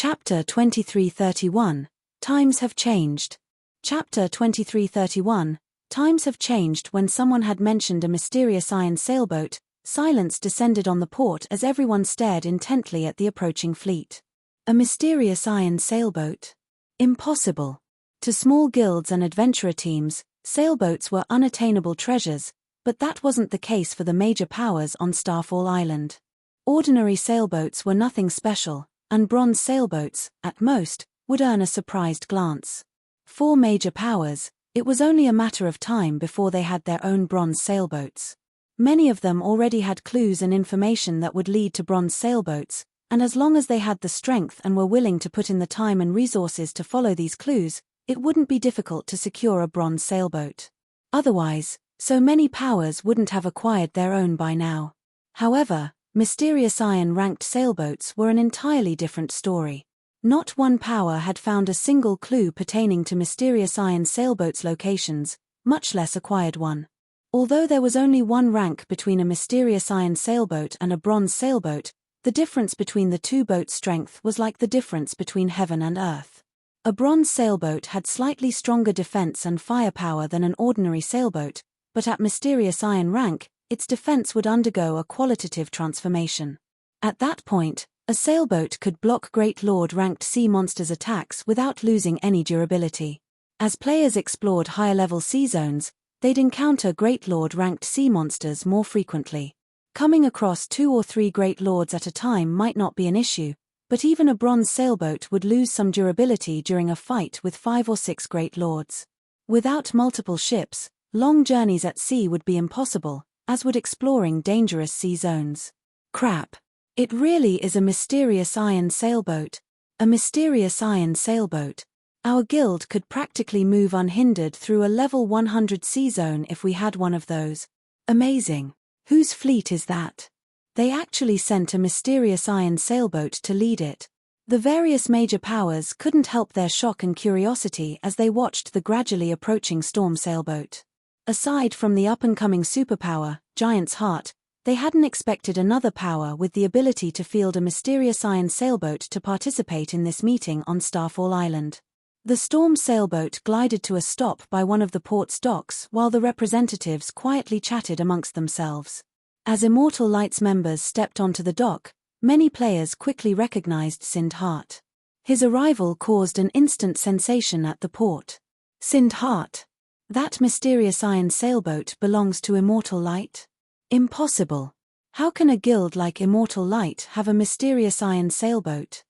Chapter 2331, Times Have Changed. Chapter 2331, Times have changed. When someone had mentioned a mysterious iron sailboat, silence descended on the port as everyone stared intently at the approaching fleet. A mysterious iron sailboat? Impossible. To small guilds and adventurer teams, sailboats were unattainable treasures, but that wasn't the case for the major powers on Starfall Island. Ordinary sailboats were nothing special, and bronze sailboats, at most, would earn a surprised glance. For major powers, it was only a matter of time before they had their own bronze sailboats. Many of them already had clues and information that would lead to bronze sailboats, and as long as they had the strength and were willing to put in the time and resources to follow these clues, it wouldn't be difficult to secure a bronze sailboat. Otherwise, so many powers wouldn't have acquired their own by now. However, mysterious iron-ranked sailboats were an entirely different story. Not one power had found a single clue pertaining to mysterious iron sailboats' locations, much less acquired one. Although there was only one rank between a mysterious iron sailboat and a bronze sailboat, the difference between the two boats' strength was like the difference between heaven and earth. A bronze sailboat had slightly stronger defense and firepower than an ordinary sailboat, but at mysterious iron rank, its defense would undergo a qualitative transformation. At that point, a sailboat could block Great Lord-ranked sea monsters' attacks without losing any durability. As players explored higher-level sea zones, they'd encounter Great Lord-ranked sea monsters more frequently. Coming across 2 or 3 Great Lords at a time might not be an issue, but even a bronze sailboat would lose some durability during a fight with 5 or 6 Great Lords. Without multiple ships, long journeys at sea would be impossible, as would exploring dangerous sea zones. Crap. It really is a mysterious iron sailboat. A mysterious iron sailboat. Our guild could practically move unhindered through a level 100 sea zone if we had one of those. Amazing. Whose fleet is that? They actually sent a mysterious iron sailboat to lead it. The various major powers couldn't help their shock and curiosity as they watched the gradually approaching storm sailboat. Aside from the up-and-coming superpower, Giant's Heart, they hadn't expected another power with the ability to field a mysterious iron sailboat to participate in this meeting on Starfall Island. The storm sailboat glided to a stop by one of the port's docks while the representatives quietly chatted amongst themselves. As Immortal Light's members stepped onto the dock, many players quickly recognized Sindhart. His arrival caused an instant sensation at the port. Sindhart. That mysterious iron sailboat belongs to Immortal Light? Impossible. How can a guild like Immortal Light have a mysterious iron sailboat?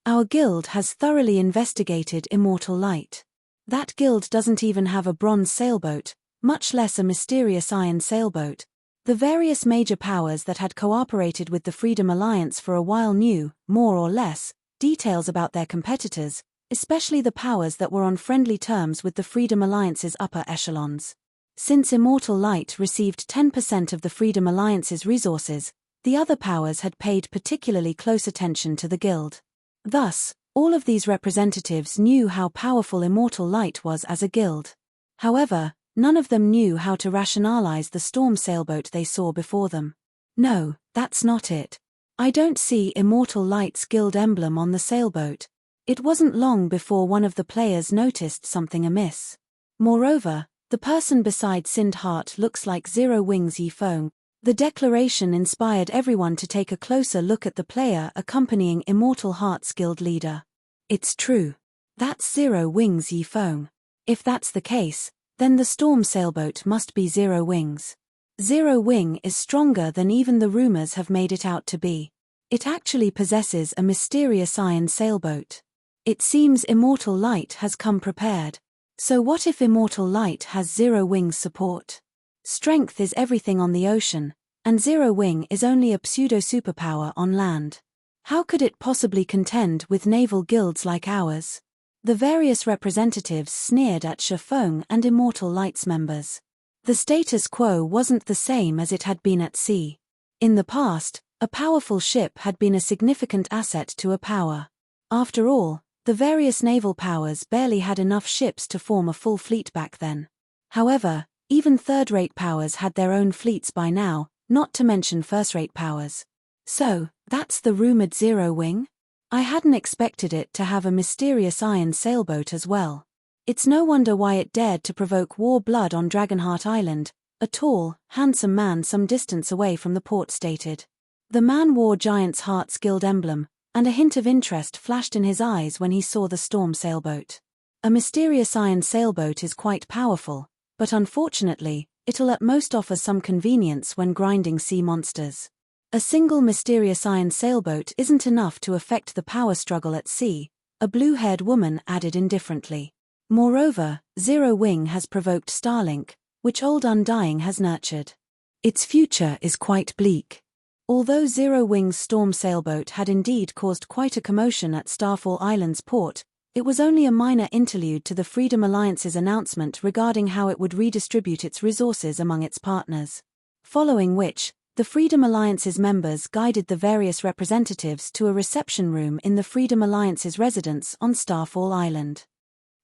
Our guild has thoroughly investigated Immortal Light. That guild doesn't even have a bronze sailboat, much less a mysterious iron sailboat. The various major powers that had cooperated with the Freedom Alliance for a while knew, more or less, details about their competitors, especially the powers that were on friendly terms with the Freedom Alliance's upper echelons. Since Immortal Light received 10% of the Freedom Alliance's resources, the other powers had paid particularly close attention to the guild. Thus, all of these representatives knew how powerful Immortal Light was as a guild. However, none of them knew how to rationalize the storm sailboat they saw before them. No, that's not it. I don't see Immortal Light's guild emblem on the sailboat. It wasn't long before one of the players noticed something amiss. Moreover, the person beside Sindhart looks like Zero Wings Yifeng. The declaration inspired everyone to take a closer look at the player accompanying Immortal Heart's guild leader. It's true. That's Zero Wings Yifeng. If that's the case, then the storm sailboat must be Zero Wings. Zero Wing is stronger than even the rumors have made it out to be. It actually possesses a mysterious iron sailboat. It seems Immortal Light has come prepared. So what if Immortal Light has Zero Wing's support? Strength is everything on the ocean, and Zero Wing is only a pseudo-superpower on land. How could it possibly contend with naval guilds like ours? The various representatives sneered at Shifeng and Immortal Light's members. The status quo wasn't the same as it had been at sea. In the past, a powerful ship had been a significant asset to a power. After all, the various naval powers barely had enough ships to form a full fleet back then. However, even third-rate powers had their own fleets by now, not to mention first-rate powers. So, that's the rumored Zero Wing? I hadn't expected it to have a mysterious iron sailboat as well. It's no wonder why it dared to provoke war blood on Dragonheart Island, a tall, handsome man some distance away from the port stated. The man wore Giant's Heart's Guild emblem, and a hint of interest flashed in his eyes when he saw the storm sailboat. A mysterious iron sailboat is quite powerful, but unfortunately, it'll at most offer some convenience when grinding sea monsters. A single mysterious iron sailboat isn't enough to affect the power struggle at sea, a blue-haired woman added indifferently. Moreover, Zero Wing has provoked Starlink, which Old Undying has nurtured. Its future is quite bleak. Although Zero Wing's storm sailboat had indeed caused quite a commotion at Starfall Island's port, it was only a minor interlude to the Freedom Alliance's announcement regarding how it would redistribute its resources among its partners. Following which, the Freedom Alliance's members guided the various representatives to a reception room in the Freedom Alliance's residence on Starfall Island.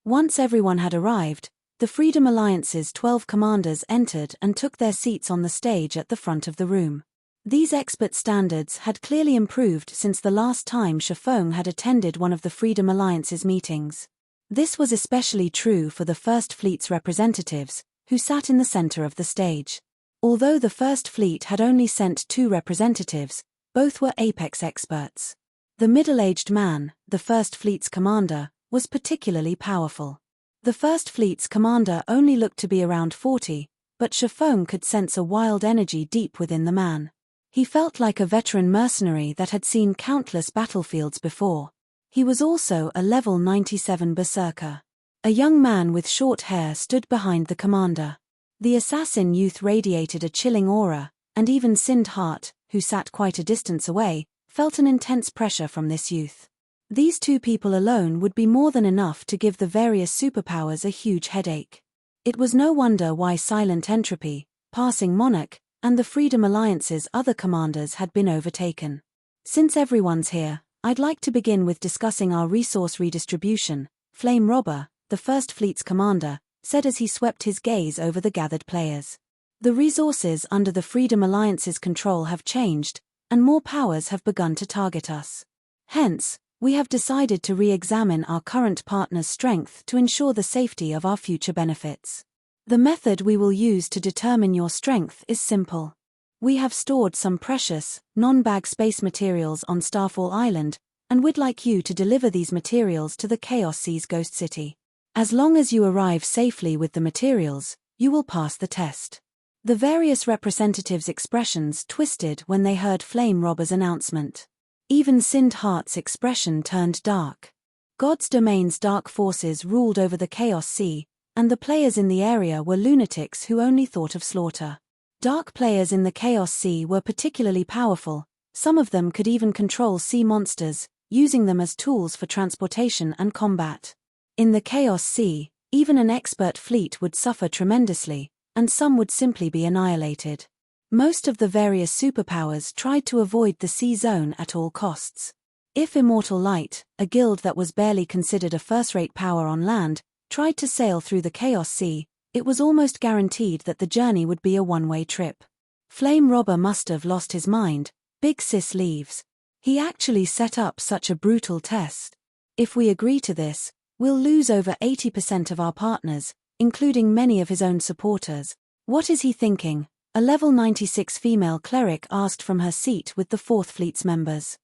Once everyone had arrived, the Freedom Alliance's 12 commanders entered and took their seats on the stage at the front of the room. These expert standards had clearly improved since the last time Shafong had attended one of the Freedom Alliance's meetings. This was especially true for the First Fleet's representatives, who sat in the center of the stage. Although the First Fleet had only sent 2 representatives, both were apex experts. The middle-aged man, the First Fleet's commander, was particularly powerful. The First Fleet's commander only looked to be around 40, but Shafong could sense a wild energy deep within the man. He felt like a veteran mercenary that had seen countless battlefields before. He was also a level 97 berserker. A young man with short hair stood behind the commander. The assassin youth radiated a chilling aura, and even Sindhart, who sat quite a distance away, felt an intense pressure from this youth. These 2 people alone would be more than enough to give the various superpowers a huge headache. It was no wonder why Silent Entropy, Passing Monarch, and the Freedom Alliance's other commanders had been overtaken. Since everyone's here, I'd like to begin with discussing our resource redistribution, Flame Robber, the First Fleet's commander, said as he swept his gaze over the gathered players. The resources under the Freedom Alliance's control have changed, and more powers have begun to target us. Hence, we have decided to re-examine our current partner's strength to ensure the safety of our future benefits. The method we will use to determine your strength is simple. We have stored some precious, non-bag space materials on Starfall Island, and we'd like you to deliver these materials to the Chaos Sea's Ghost City. As long as you arrive safely with the materials, you will pass the test. The various representatives' expressions twisted when they heard Flame Robber's announcement. Even Sindhart's expression turned dark. God's domain's dark forces ruled over the Chaos Sea, and the players in the area were lunatics who only thought of slaughter. Dark players in the Chaos Sea were particularly powerful, some of them could even control sea monsters, using them as tools for transportation and combat. In the Chaos Sea, even an expert fleet would suffer tremendously, and some would simply be annihilated. Most of the various superpowers tried to avoid the sea zone at all costs. If Immortal Light, a guild that was barely considered a first-rate power on land, tried to sail through the Chaos Sea, it was almost guaranteed that the journey would be a one-way trip. Flame Robber must have lost his mind. Big Sis leaves. He actually set up such a brutal test. If we agree to this, we'll lose over 80% of our partners, including many of his own supporters. What is he thinking? A level 96 female cleric asked from her seat with the 4th Fleet's members.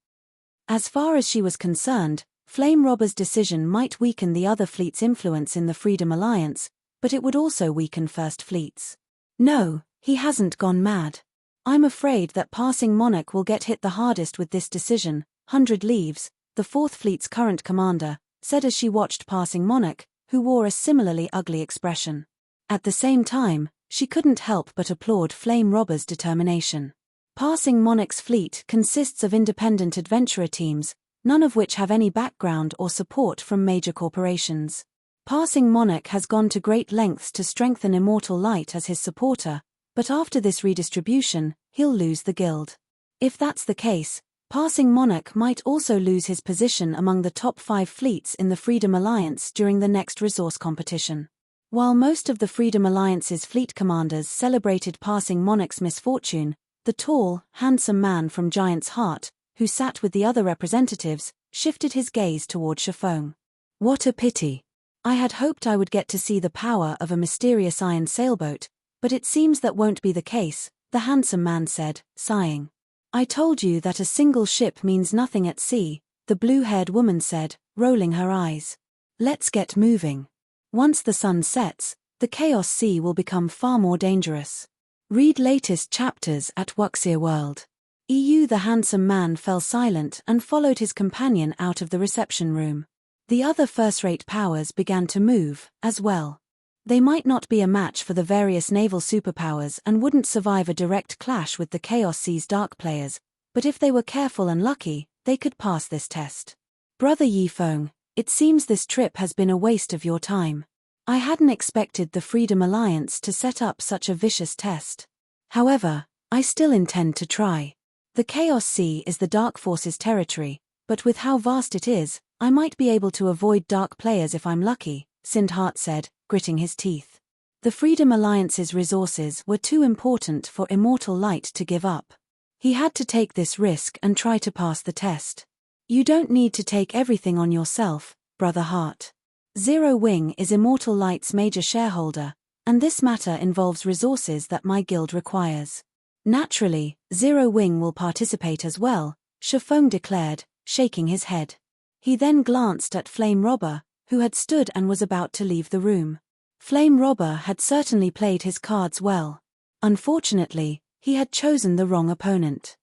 As far as she was concerned, Flame Robber's decision might weaken the other fleet's influence in the Freedom Alliance, but it would also weaken First Fleet's. No, he hasn't gone mad. I'm afraid that Passing Monarch will get hit the hardest with this decision. 100 Leaves, the 4th Fleet's current commander, said as she watched Passing Monarch, who wore a similarly ugly expression. At the same time, she couldn't help but applaud Flame Robber's determination. Passing Monarch's fleet consists of independent adventurer teams, none of which have any background or support from major corporations. Passing Monarch has gone to great lengths to strengthen Immortal Light as his supporter, but after this redistribution, he'll lose the guild. If that's the case, Passing Monarch might also lose his position among the top 5 fleets in the Freedom Alliance during the next resource competition. While most of the Freedom Alliance's fleet commanders celebrated Passing Monarch's misfortune, the tall, handsome man from Giant's Heart, who sat with the other representatives, shifted his gaze toward Shifeng. What a pity. I had hoped I would get to see the power of a mysterious iron sailboat, but it seems that won't be the case, the handsome man said, sighing. I told you that a single ship means nothing at sea, the blue-haired woman said, rolling her eyes. Let's get moving. Once the sun sets, the Chaos Sea will become far more dangerous. Read latest chapters at Wuxia World. The handsome man fell silent and followed his companion out of the reception room. The other first-rate powers began to move, as well. They might not be a match for the various naval superpowers and wouldn't survive a direct clash with the Chaos Sea's dark players, but if they were careful and lucky, they could pass this test. Brother Yifeng, it seems this trip has been a waste of your time. I hadn't expected the Freedom Alliance to set up such a vicious test. However, I still intend to try. The Chaos Sea is the Dark Forces' territory, but with how vast it is, I might be able to avoid dark players if I'm lucky, Sindhart said, gritting his teeth. The Freedom Alliance's resources were too important for Immortal Light to give up. He had to take this risk and try to pass the test. You don't need to take everything on yourself, Brother Hart. Zero Wing is Immortal Light's major shareholder, and this matter involves resources that my guild requires. Naturally, Zero Wing will participate as well, Shifeng declared, shaking his head. He then glanced at Flame Robber, who had stood and was about to leave the room. Flame Robber had certainly played his cards well. Unfortunately, he had chosen the wrong opponent.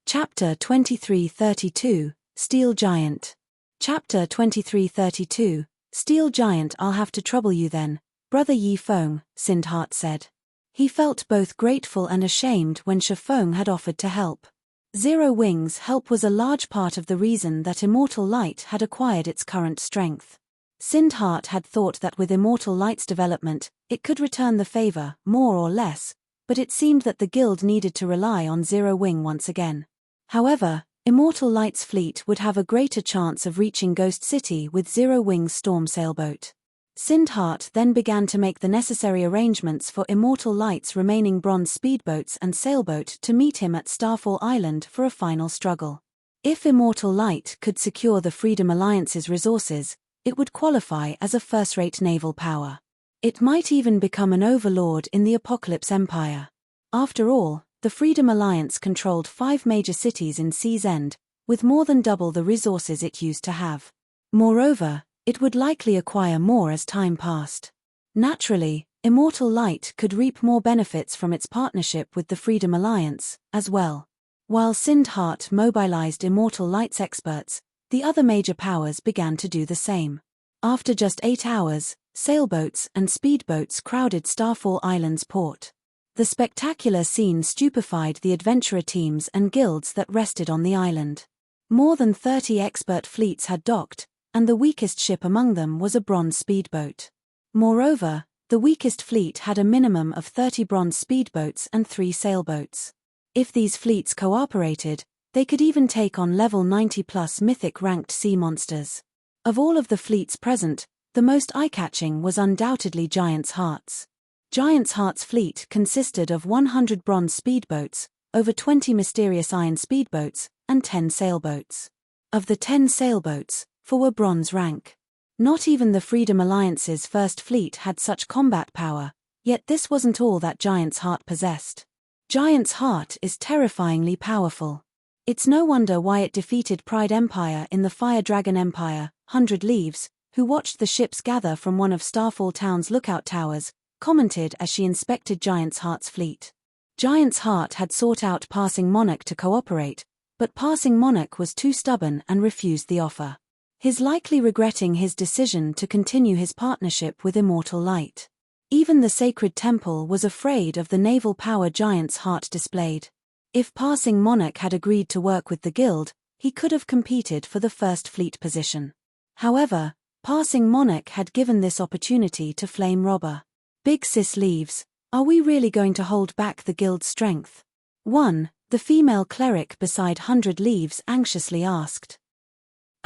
Chapter 2332, Steel Giant. Chapter 2332, Steel Giant. I'll have to trouble you then, Brother Yifeng, Sindhart said. He felt both grateful and ashamed when Shifeng had offered to help. Zero Wing's help was a large part of the reason that Immortal Light had acquired its current strength. Sindhart had thought that with Immortal Light's development, it could return the favor, more or less, but it seemed that the guild needed to rely on Zero Wing once again. However, Immortal Light's fleet would have a greater chance of reaching Ghost City with Zero Wing's storm sailboat. Sindhart then began to make the necessary arrangements for Immortal Light's remaining bronze speedboats and sailboat to meet him at Starfall Island for a final struggle. If Immortal Light could secure the Freedom Alliance's resources, it would qualify as a first-rate naval power. It might even become an overlord in the Apocalypse Empire. After all, the Freedom Alliance controlled 5 major cities in Sea's End, with more than double the resources it used to have. Moreover, it would likely acquire more as time passed. Naturally, Immortal Light could reap more benefits from its partnership with the Freedom Alliance, as well. While Sindhart mobilized Immortal Light's experts, the other major powers began to do the same. After just 8 hours, sailboats and speedboats crowded Starfall Island's port. The spectacular scene stupefied the adventurer teams and guilds that rested on the island. More than 30 expert fleets had docked, and the weakest ship among them was a bronze speedboat. Moreover, the weakest fleet had a minimum of 30 bronze speedboats and 3 sailboats. If these fleets cooperated, they could even take on level 90+ mythic-ranked sea monsters. Of all of the fleets present, the most eye-catching was undoubtedly Giant's Heart's. Giant's Heart's fleet consisted of 100 bronze speedboats, over 20 mysterious iron speedboats, and 10 sailboats. Of the 10 sailboats, 4 were bronze rank. Not even the Freedom Alliance's first fleet had such combat power, yet this wasn't all that Giant's Heart possessed. Giant's Heart is terrifyingly powerful. It's no wonder why it defeated Pride Empire in the Fire Dragon Empire, 100 Leaves, who watched the ships gather from one of Starfall Town's lookout towers, commented as she inspected Giant's Heart's fleet. Giant's Heart had sought out Passing Monarch to cooperate, but Passing Monarch was too stubborn and refused the offer. His likely regretting his decision to continue his partnership with Immortal Light. Even the Sacred Temple was afraid of the naval power Giant's Heart displayed. If Passing Monarch had agreed to work with the guild, he could have competed for the first fleet position. However, Passing Monarch had given this opportunity to Flame Robber. Big Sis Leaves, are we really going to hold back the guild's strength? 1. The female cleric beside 100 Leaves anxiously asked.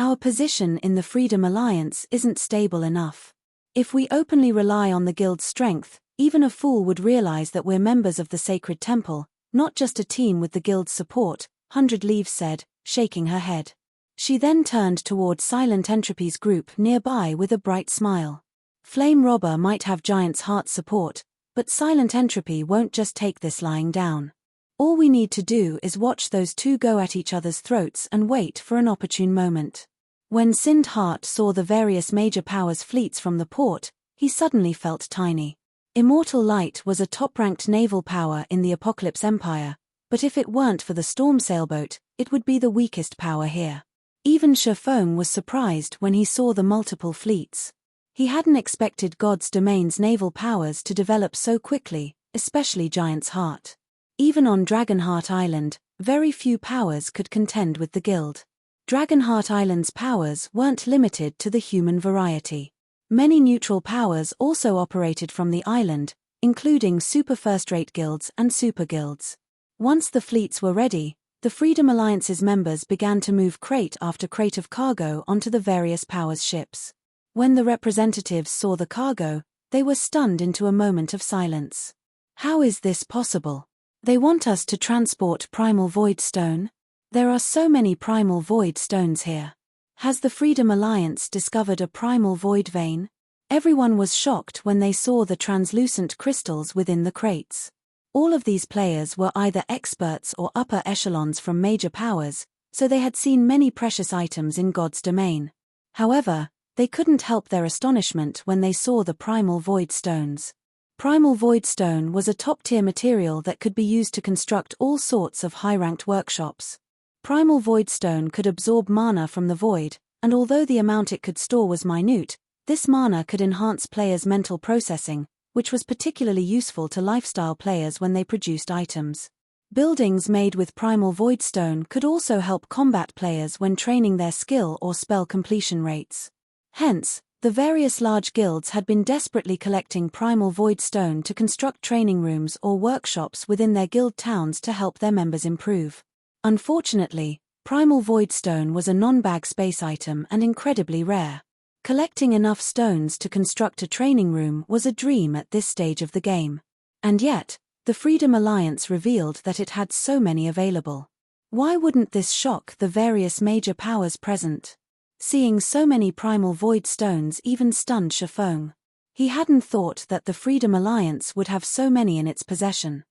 Our position in the Freedom Alliance isn't stable enough. If we openly rely on the guild's strength, even a fool would realize that we're members of the Sacred Temple, not just a team with the guild's support, 100 Leaves said, shaking her head. She then turned toward Silent Entropy's group nearby with a bright smile. Flame Robber might have Giant's Heart's support, but Silent Entropy won't just take this lying down. All we need to do is watch those two go at each other's throats and wait for an opportune moment. When Sind Heart saw the various major powers' fleets from the port, he suddenly felt tiny. Immortal Light was a top-ranked naval power in the Apocalypse Empire, but if it weren't for the Storm sailboat, it would be the weakest power here. Even Shifeng was surprised when he saw the multiple fleets. He hadn't expected God's Domain's naval powers to develop so quickly, especially Giant's Heart. Even on Dragonheart Island, very few powers could contend with the guild. Dragonheart Island's powers weren't limited to the human variety. Many neutral powers also operated from the island, including super first-rate guilds and super guilds. Once the fleets were ready, the Freedom Alliance's members began to move crate after crate of cargo onto the various powers' ships. When the representatives saw the cargo, they were stunned into a moment of silence. How is this possible? They want us to transport Primal Void Stone? There are so many Primal Void Stones here. Has the Freedom Alliance discovered a Primal Void Vein? Everyone was shocked when they saw the translucent crystals within the crates. All of these players were either experts or upper echelons from major powers, so they had seen many precious items in God's domain. However, they couldn't help their astonishment when they saw the Primal Void Stones. Primal Void Stone was a top-tier material that could be used to construct all sorts of high-ranked workshops. Primal Void Stone could absorb mana from the void, and although the amount it could store was minute, this mana could enhance players' mental processing, which was particularly useful to lifestyle players when they produced items. Buildings made with Primal Void Stone could also help combat players when training their skill or spell completion rates. Hence, the various large guilds had been desperately collecting Primal Void Stone to construct training rooms or workshops within their guild towns to help their members improve. Unfortunately, Primal Void Stone was a non-bag space item and incredibly rare. Collecting enough stones to construct a training room was a dream at this stage of the game. And yet, the Freedom Alliance revealed that it had so many available. Why wouldn't this shock the various major powers present? Seeing so many Primal Void Stones even stunned Shifeng. He hadn't thought that the Freedom Alliance would have so many in its possession.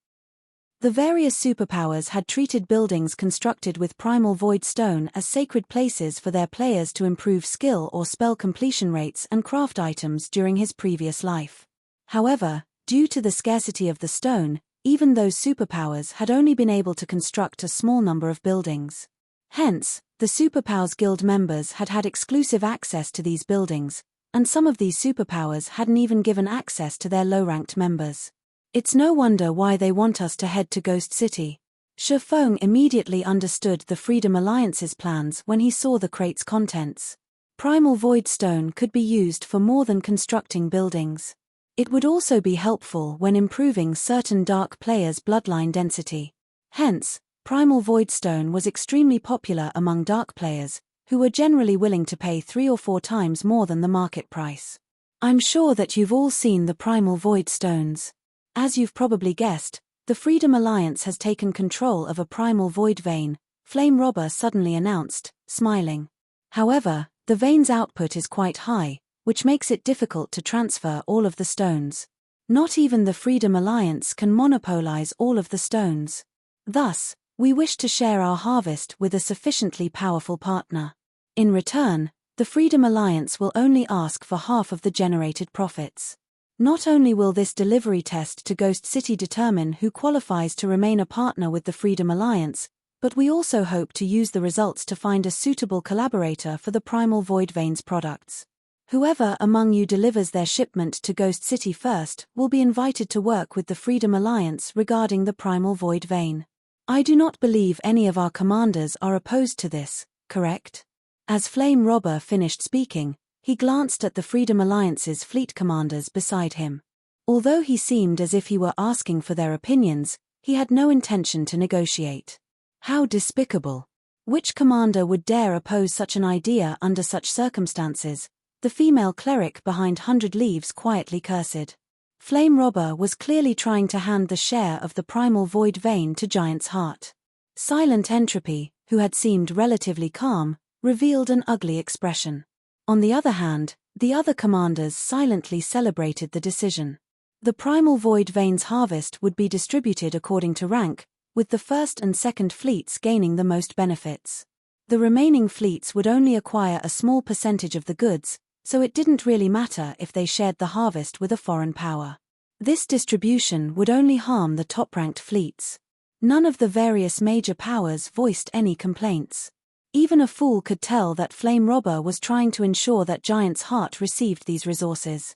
The various superpowers had treated buildings constructed with Primal Void Stone as sacred places for their players to improve skill or spell completion rates and craft items during his previous life. However, due to the scarcity of the stone, even those superpowers had only been able to construct a small number of buildings. Hence, the Superpowers Guild members had had exclusive access to these buildings, and some of these superpowers hadn't even given access to their low-ranked members. It's no wonder why they want us to head to Ghost City. Shifeng immediately understood the Freedom Alliance's plans when he saw the crate's contents. Primal Void Stone could be used for more than constructing buildings. It would also be helpful when improving certain dark players' bloodline density. Hence, Primal Void Stone was extremely popular among dark players, who were generally willing to pay 3 or 4 times more than the market price. I'm sure that you've all seen the Primal Void Stones. As you've probably guessed, the Freedom Alliance has taken control of a Primal Void Vein, Flame Robber suddenly announced, smiling. However, the vein's output is quite high, which makes it difficult to transfer all of the stones. Not even the Freedom Alliance can monopolize all of the stones. Thus, we wish to share our harvest with a sufficiently powerful partner. In return, the Freedom Alliance will only ask for half of the generated profits. Not only will this delivery test to Ghost City determine who qualifies to remain a partner with the Freedom Alliance, but we also hope to use the results to find a suitable collaborator for the Primal Void Vein's products. Whoever among you delivers their shipment to Ghost City first will be invited to work with the Freedom Alliance regarding the Primal Void Vein. I do not believe any of our commanders are opposed to this, correct? As Flame Robber finished speaking, he glanced at the Freedom Alliance's fleet commanders beside him. Although he seemed as if he were asking for their opinions, he had no intention to negotiate. How despicable! Which commander would dare oppose such an idea under such circumstances? The female cleric behind 100 Leaves quietly cursed. Flame Robber was clearly trying to hand the share of the Primal Void Vein to Giant's Heart. Silent Entropy, who had seemed relatively calm, revealed an ugly expression. On the other hand, the other commanders silently celebrated the decision. The primal void veins harvest would be distributed according to rank, with the first and second fleets gaining the most benefits. The remaining fleets would only acquire a small percentage of the goods, so it didn't really matter if they shared the harvest with a foreign power. This distribution would only harm the top-ranked fleets. None of the various major powers voiced any complaints. Even a fool could tell that Flame Robber was trying to ensure that Giant's Heart received these resources.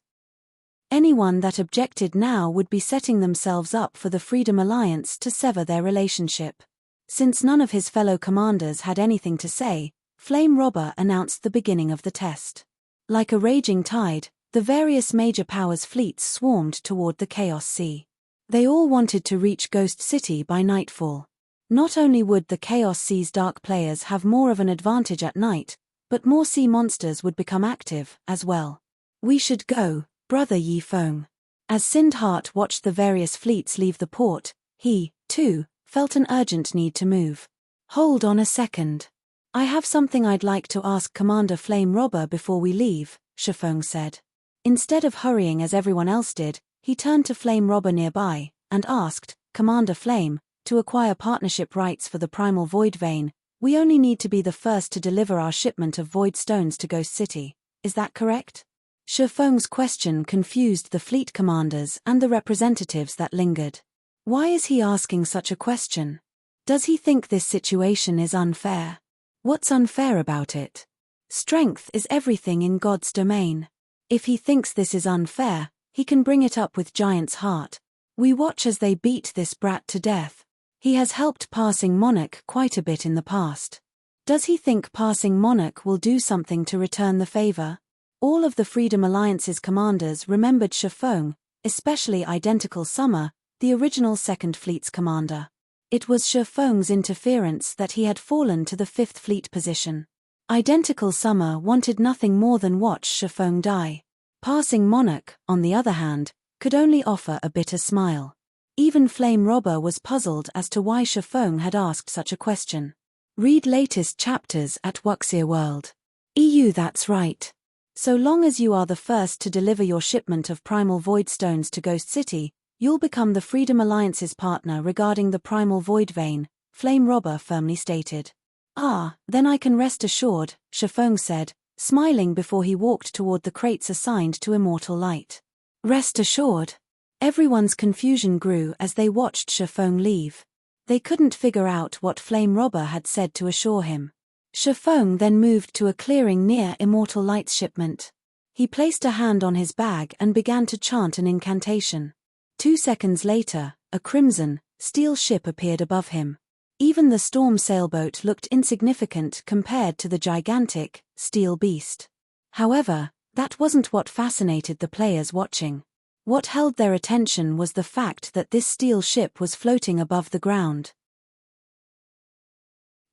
Anyone that objected now would be setting themselves up for the Freedom Alliance to sever their relationship. Since none of his fellow commanders had anything to say, Flame Robber announced the beginning of the test. Like a raging tide, the various major powers' fleets swarmed toward the Chaos Sea. They all wanted to reach Ghost City by nightfall. Not only would the Chaos Sea's dark players have more of an advantage at night, but more sea monsters would become active, as well. "We should go, Brother Yi Feng." As Sindheart watched the various fleets leave the port, he, too, felt an urgent need to move. "Hold on a second. I have something I'd like to ask Commander Flame Robber before we leave," Shifeng said. Instead of hurrying as everyone else did, he turned to Flame Robber nearby, and asked, "Commander Flame, to acquire partnership rights for the Primal Void Vein, we only need to be the first to deliver our shipment of Void Stones to Ghost City. Is that correct?" Shifeng's question confused the fleet commanders and the representatives that lingered. Why is he asking such a question? Does he think this situation is unfair? What's unfair about it? Strength is everything in God's domain. If he thinks this is unfair, he can bring it up with Giant's Heart. We watch as they beat this brat to death. He has helped Passing Monarch quite a bit in the past. Does he think Passing Monarch will do something to return the favor? All of the Freedom Alliance's commanders remembered Shifeng, especially Identical Summer, the original Second Fleet's commander. It was Shifeng's interference that he had fallen to the Fifth Fleet position. Identical Summer wanted nothing more than watch Shifeng die. Passing Monarch, on the other hand, could only offer a bitter smile. Even Flame Robber was puzzled as to why Shifeng had asked such a question. Read latest chapters at Wuxia World. EU. That's right. So long as you are the first to deliver your shipment of Primal Void Stones to Ghost City, you'll become the Freedom Alliance's partner regarding the Primal Void Vein, Flame Robber firmly stated. "Ah, then I can rest assured," Shifeng said, smiling before he walked toward the crates assigned to Immortal Light. Rest assured? Everyone's confusion grew as they watched Shifeng leave. They couldn't figure out what Flame Robber had said to assure him. Shifeng then moved to a clearing near Immortal Light's shipment. He placed a hand on his bag and began to chant an incantation. 2 seconds later, a crimson, steel ship appeared above him. Even the storm sailboat looked insignificant compared to the gigantic, steel beast. However, that wasn't what fascinated the players watching. What held their attention was the fact that this steel ship was floating above the ground.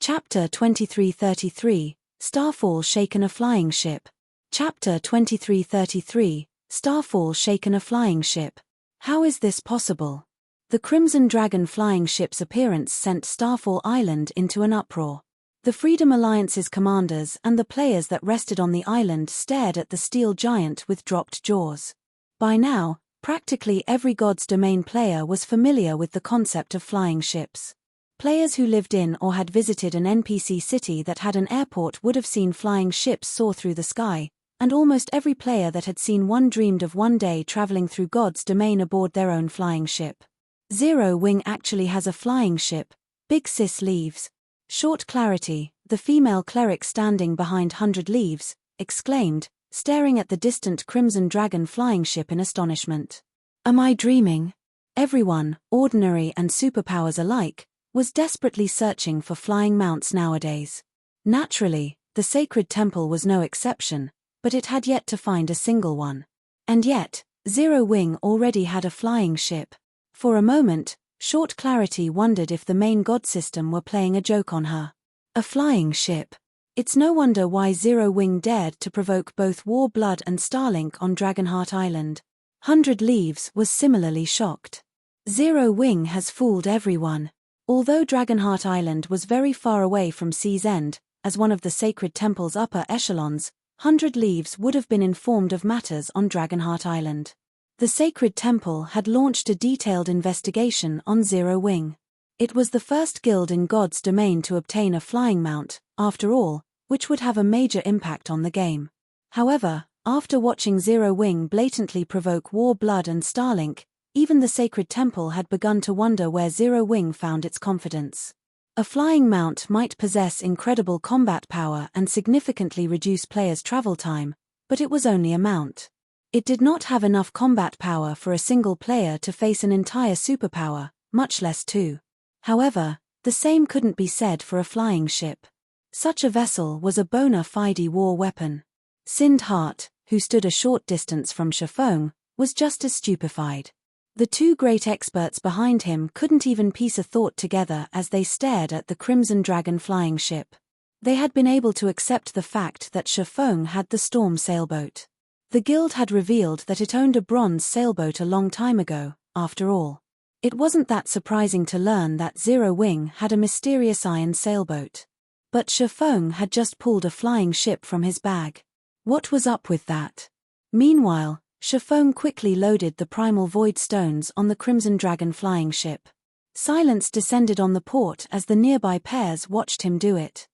Chapter 2333, Starfall Shaken a Flying Ship. Chapter 2333, Starfall Shaken a Flying Ship. How is this possible? The Crimson Dragon flying ship's appearance sent Starfall Island into an uproar. The Freedom Alliance's commanders and the players that rested on the island stared at the steel giant with dropped jaws. By now, practically every God's Domain player was familiar with the concept of flying ships. Players who lived in or had visited an NPC city that had an airport would have seen flying ships soar through the sky, and almost every player that had seen one dreamed of one day traveling through God's Domain aboard their own flying ship. Zero Wing actually has a flying ship. Big Sis leaves. Short Clarity, the female cleric standing behind 100 Leaves, exclaimed, staring at the distant Crimson Dragon flying ship in astonishment. Am I dreaming? Everyone, ordinary and superpowers alike, was desperately searching for flying mounts nowadays. Naturally, the Sacred Temple was no exception, but it had yet to find a single one. And yet, Zero Wing already had a flying ship. For a moment, Short Clarity wondered if the main god system were playing a joke on her. A flying ship. It's no wonder why Zero Wing dared to provoke both War Blood and Starlink on Dragonheart Island. 100 Leaves was similarly shocked. Zero Wing has fooled everyone. Although Dragonheart Island was very far away from Sea's End, as one of the sacred temple's upper echelons, 100 Leaves would have been informed of matters on Dragonheart Island. The sacred temple had launched a detailed investigation on Zero Wing. It was the first guild in God's domain to obtain a flying mount, after all, which would have a major impact on the game. However, after watching Zero Wing blatantly provoke War Blood and Starlink, even the sacred temple had begun to wonder where Zero Wing found its confidence. A flying mount might possess incredible combat power and significantly reduce players' travel time, but it was only a mount. It did not have enough combat power for a single player to face an entire superpower, much less two. However, the same couldn't be said for a flying ship. Such a vessel was a bona fide war weapon. Sindhart, who stood a short distance from Shafong, was just as stupefied. The two great experts behind him couldn't even piece a thought together as they stared at the Crimson Dragon flying ship. They had been able to accept the fact that Shafong had the Storm sailboat. The guild had revealed that it owned a bronze sailboat a long time ago, after all. It wasn't that surprising to learn that Zero Wing had a mysterious iron sailboat. But Shafong had just pulled a flying ship from his bag. What was up with that? Meanwhile, Shafong quickly loaded the primal void stones on the Crimson Dragon flying ship. Silence descended on the port as the nearby pairs watched him do it.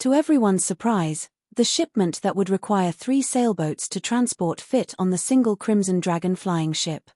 To everyone's surprise, the shipment that would require 3 sailboats to transport fit on the single Crimson Dragon flying ship.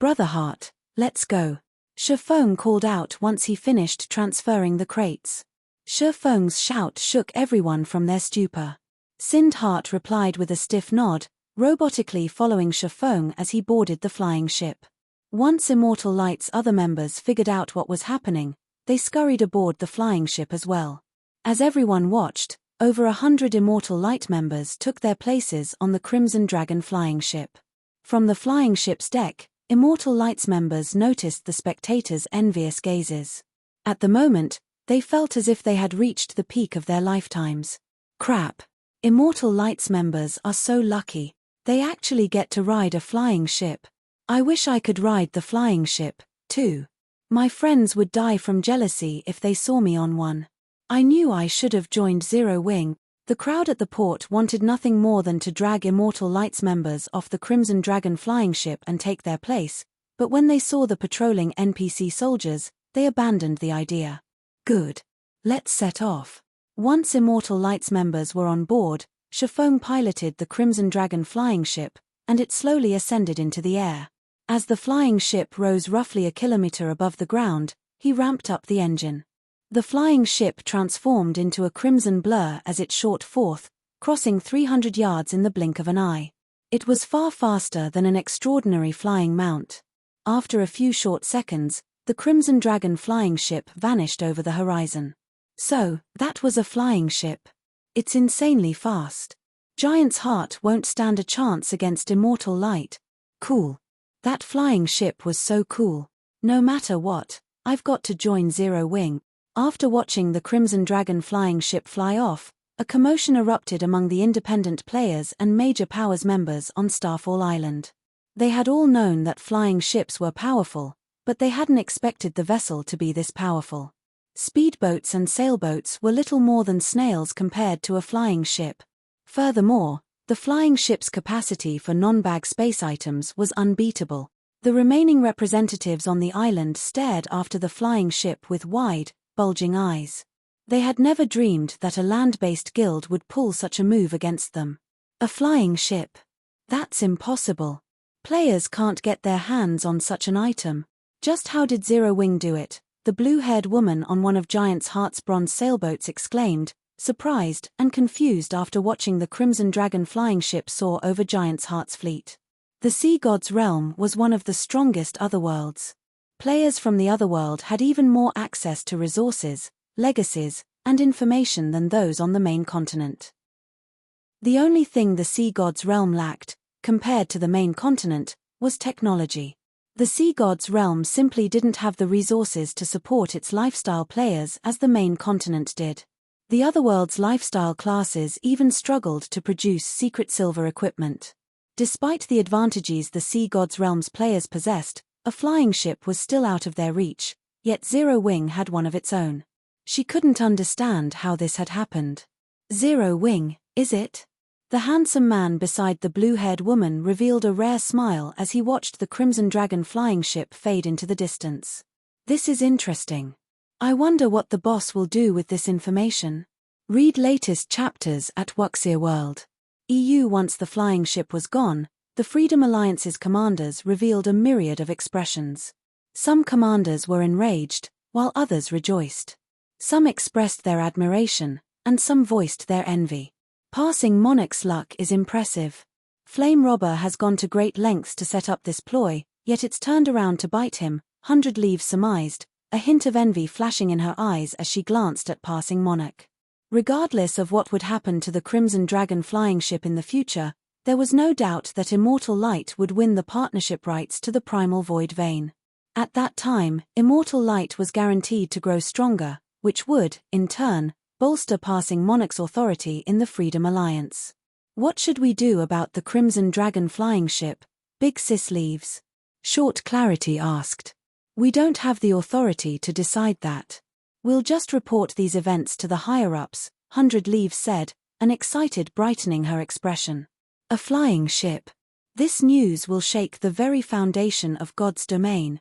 "Brotherheart, let's go," Shafong called out once he finished transferring the crates. Shafong's shout shook everyone from their stupor. Sindhart replied with a stiff nod, robotically following Shafong as he boarded the flying ship. Once Immortal Light's other members figured out what was happening, they scurried aboard the flying ship as well. As everyone watched, over 100 Immortal Light members took their places on the Crimson Dragon flying ship. From the flying ship's deck, Immortal Light's members noticed the spectators' envious gazes. At the moment, they felt as if they had reached the peak of their lifetimes. Crap! Immortal Light's members are so lucky. They actually get to ride a flying ship. I wish I could ride the flying ship, too. My friends would die from jealousy if they saw me on one. I knew I should have joined Zero Wing. The crowd at the port wanted nothing more than to drag Immortal Light's members off the Crimson Dragon flying ship and take their place, but when they saw the patrolling NPC soldiers, they abandoned the idea. Good. Let's set off. Once Immortal Light's members were on board, Shafong piloted the Crimson Dragon flying ship, and it slowly ascended into the air. As the flying ship rose roughly a kilometer above the ground, he ramped up the engine. The flying ship transformed into a crimson blur as it shot forth, crossing 300 yards in the blink of an eye. It was far faster than an extraordinary flying mount. After a few short seconds, the Crimson Dragon flying ship vanished over the horizon. So, that was a flying ship. It's insanely fast. Giant's Heart won't stand a chance against Immortal Light. Cool. That flying ship was so cool. No matter what, I've got to join Zero Wing. After watching the Crimson Dragon flying ship fly off, a commotion erupted among the independent players and Major Powers members on Starfall Island. They had all known that flying ships were powerful, but they hadn't expected the vessel to be this powerful. Speedboats and sailboats were little more than snails compared to a flying ship. Furthermore, the flying ship's capacity for non-bag space items was unbeatable. The remaining representatives on the island stared after the flying ship with wide, bulging eyes. They had never dreamed that a land-based guild would pull such a move against them. A flying ship? That's impossible. Players can't get their hands on such an item. Just how did Zero Wing do it? The blue-haired woman on one of Giant's Heart's bronze sailboats exclaimed, surprised and confused after watching the Crimson Dragon flying ship soar over Giant's Heart's fleet. The Sea God's realm was one of the strongest otherworlds. Players from the otherworld had even more access to resources, legacies, and information than those on the main continent. The only thing the Sea God's realm lacked, compared to the main continent, was technology. The Sea God's realm simply didn't have the resources to support its lifestyle players as the main continent did. The otherworld's lifestyle classes even struggled to produce secret silver equipment. Despite the advantages the Sea God's realm's players possessed, a flying ship was still out of their reach, yet Zero Wing had one of its own. She couldn't understand how this had happened. Zero wing, is it? The handsome man beside the blue-haired woman revealed a rare smile as he watched the Crimson Dragon flying ship fade into the distance. This is interesting. I wonder what the boss will do with this information. Read latest chapters at Wuxia World. EU. Once the flying ship was gone, the Freedom Alliance's commanders revealed a myriad of expressions. Some commanders were enraged, while others rejoiced. Some expressed their admiration, and some voiced their envy. Passing Monarch's luck is impressive. Flame Robber has gone to great lengths to set up this ploy, yet it's turned around to bite him, 100 Leaves surmised, a hint of envy flashing in her eyes as she glanced at Passing Monarch. Regardless of what would happen to the Crimson Dragon flying ship in the future, there was no doubt that Immortal Light would win the partnership rights to the Primal Void Vein. At that time, Immortal Light was guaranteed to grow stronger, which would, in turn, bolster Passing Monarch's authority in the Freedom Alliance. What should we do about the Crimson Dragon flying ship? Big Sis Leaves. Short Clarity asked. We don't have the authority to decide that. We'll just report these events to the higher-ups, 100 Leaves said, an excited brightening her expression. A flying ship. This news will shake the very foundation of God's domain.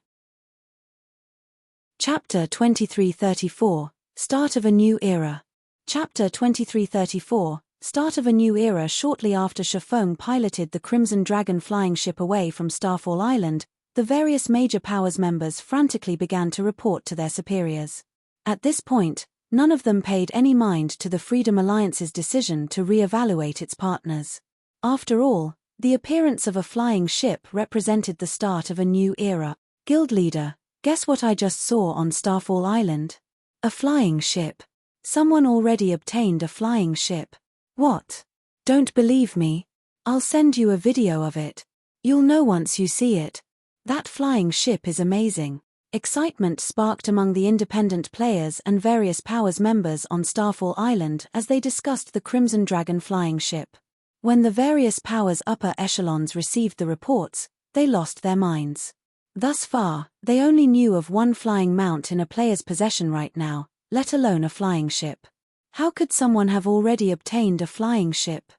Chapter 2334, Start of a New Era. Chapter 2334, Start of a New Era. Shortly after Shifeng piloted the Crimson Dragon flying ship away from Starfall Island, the various major powers members frantically began to report to their superiors. At this point, none of them paid any mind to the Freedom Alliance's decision to re-evaluate its partners. After all, the appearance of a flying ship represented the start of a new era. Guild leader, guess what I just saw on Starfall Island? A flying ship. Someone already obtained a flying ship. What? Don't believe me? I'll send you a video of it. You'll know once you see it. That flying ship is amazing. Excitement sparked among the independent players and various powers members on Starfall Island as they discussed the Crimson Dragon flying ship. When the various powers' upper echelons received the reports, they lost their minds. Thus far, they only knew of one flying mount in a player's possession right now, let alone a flying ship. How could someone have already obtained a flying ship?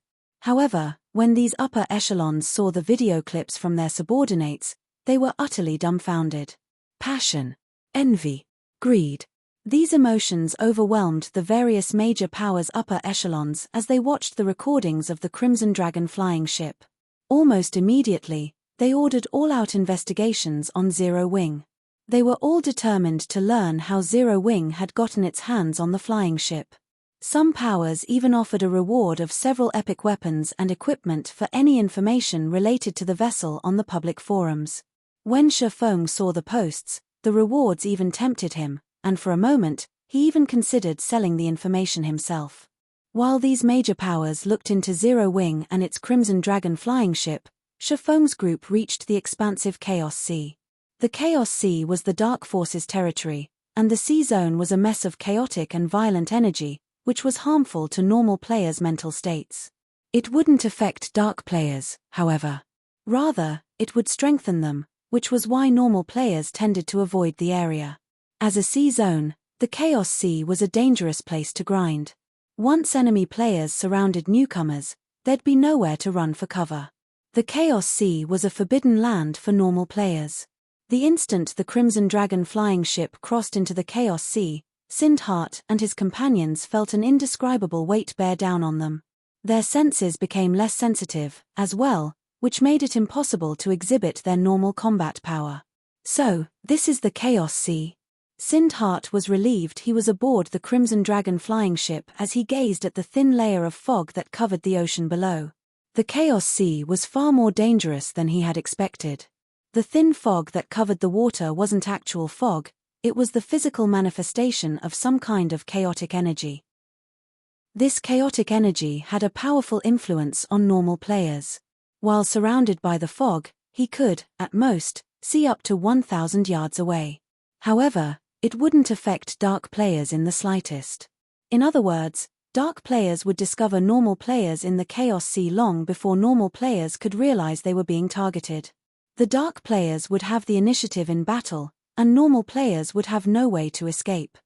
However, when these upper echelons saw the video clips from their subordinates, they were utterly dumbfounded. Passion, envy, greed. These emotions overwhelmed the various major powers' upper echelons as they watched the recordings of the Crimson Dragon flying ship. Almost immediately, they ordered all-out investigations on Zero Wing. They were all determined to learn how Zero Wing had gotten its hands on the flying ship. Some powers even offered a reward of several epic weapons and equipment for any information related to the vessel on the public forums. When Shifeng saw the posts, the rewards even tempted him, and for a moment, he even considered selling the information himself. While these major powers looked into Zero Wing and its Crimson Dragon flying ship, Shifeng's group reached the expansive Chaos Sea. The Chaos Sea was the Dark Forces territory, and the sea zone was a mess of chaotic and violent energy, which was harmful to normal players' mental states. It wouldn't affect dark players, however. Rather, it would strengthen them, which was why normal players tended to avoid the area. As a sea zone, the Chaos Sea was a dangerous place to grind. Once enemy players surrounded newcomers, there'd be nowhere to run for cover. The Chaos Sea was a forbidden land for normal players. The instant the Crimson Dragon flying ship crossed into the Chaos Sea, Sindhart and his companions felt an indescribable weight bear down on them. Their senses became less sensitive, as well, which made it impossible to exhibit their normal combat power. So, this is the Chaos Sea. Sindhart was relieved he was aboard the Crimson Dragon flying ship as he gazed at the thin layer of fog that covered the ocean below. The Chaos Sea was far more dangerous than he had expected. The thin fog that covered the water wasn't actual fog, it was the physical manifestation of some kind of chaotic energy. This chaotic energy had a powerful influence on normal players. While surrounded by the fog, he could, at most, see up to 1,000 yards away. However, it wouldn't affect dark players in the slightest. In other words, dark players would discover normal players in the Chaos Sea long before normal players could realize they were being targeted. The dark players would have the initiative in battle, and normal players would have no way to escape.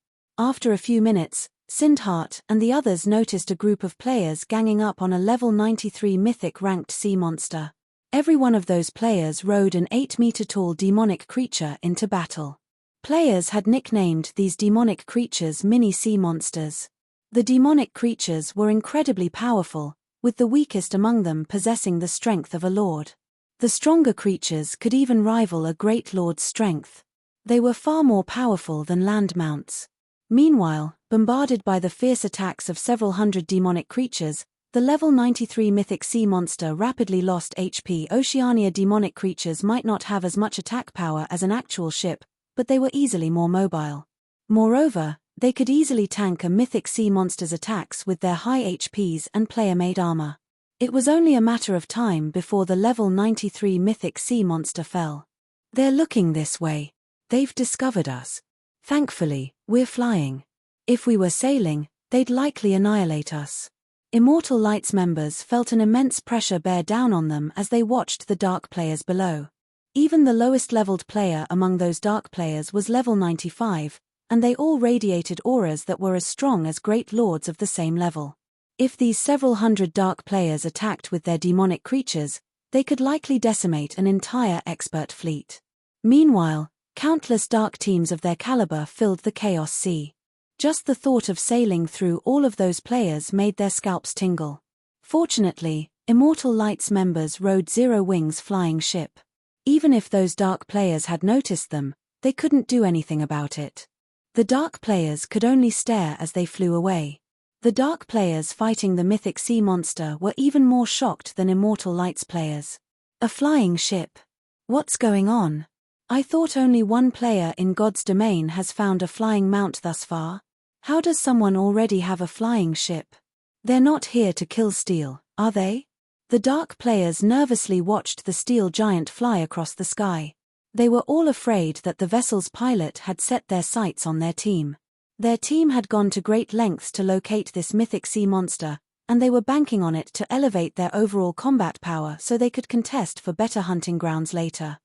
After a few minutes, Sindhart and the others noticed a group of players ganging up on a level 93 mythic ranked sea monster. Every one of those players rode an 8-meter-tall demonic creature into battle. Players had nicknamed these demonic creatures mini sea monsters. The demonic creatures were incredibly powerful, with the weakest among them possessing the strength of a lord. The stronger creatures could even rival a great lord's strength. They were far more powerful than land mounts. Meanwhile, bombarded by the fierce attacks of several hundred demonic creatures, the level 93 mythic sea monster rapidly lost HP. Oceania demonic creatures might not have as much attack power as an actual ship, but they were easily more mobile. Moreover, they could easily tank a mythic sea monster's attacks with their high HPs and player-made armor. It was only a matter of time before the level 93 mythic sea monster fell. They're looking this way. They've discovered us. Thankfully, we're flying. If we were sailing, they'd likely annihilate us. Immortal Lights members felt an immense pressure bear down on them as they watched the dark players below. Even the lowest leveled player among those dark players was level 95, and they all radiated auras that were as strong as great lords of the same level. If these several hundred dark players attacked with their demonic creatures, they could likely decimate an entire expert fleet. Meanwhile, countless dark teams of their caliber filled the Chaos Sea. Just the thought of sailing through all of those players made their scalps tingle. Fortunately, Immortal Lights members rode Zero Wings flying ship. Even if those dark players had noticed them, they couldn't do anything about it. The dark players could only stare as they flew away. The dark players fighting the mythic sea monster were even more shocked than Immortal Lights players. A flying ship. What's going on? I thought only one player in God's domain has found a flying mount thus far. How does someone already have a flying ship? They're not here to kill steel, are they? The dark players nervously watched the steel giant fly across the sky. They were all afraid that the vessel's pilot had set their sights on their team. Their team had gone to great lengths to locate this mythic sea monster, and they were banking on it to elevate their overall combat power so they could contest for better hunting grounds later.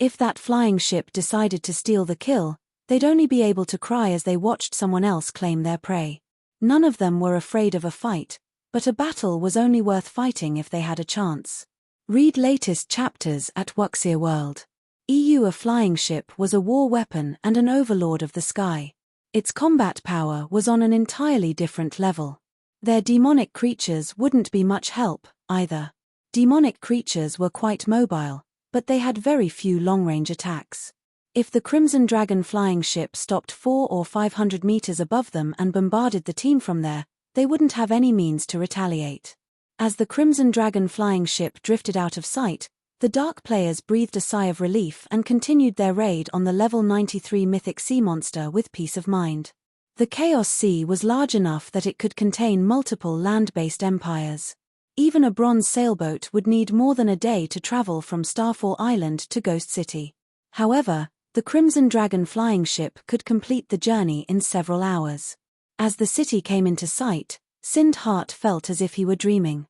If that flying ship decided to steal the kill, they'd only be able to cry as they watched someone else claim their prey. None of them were afraid of a fight, but a battle was only worth fighting if they had a chance. Read latest chapters at Wuxia World. A flying ship was a war weapon and an overlord of the sky. Its combat power was on an entirely different level. Their demonic creatures wouldn't be much help, either. Demonic creatures were quite mobile, but they had very few long-range attacks. If the Crimson Dragon flying ship stopped 400 or 500 meters above them and bombarded the team from there, they wouldn't have any means to retaliate. As the Crimson Dragon flying ship drifted out of sight, the dark players breathed a sigh of relief and continued their raid on the level 93 mythic sea monster with peace of mind. The Chaos Sea was large enough that it could contain multiple land-based empires. Even a bronze sailboat would need more than a day to travel from Starfall Island to Ghost City. However, the Crimson Dragon flying ship could complete the journey in several hours. As the city came into sight, Sindhart felt as if he were dreaming.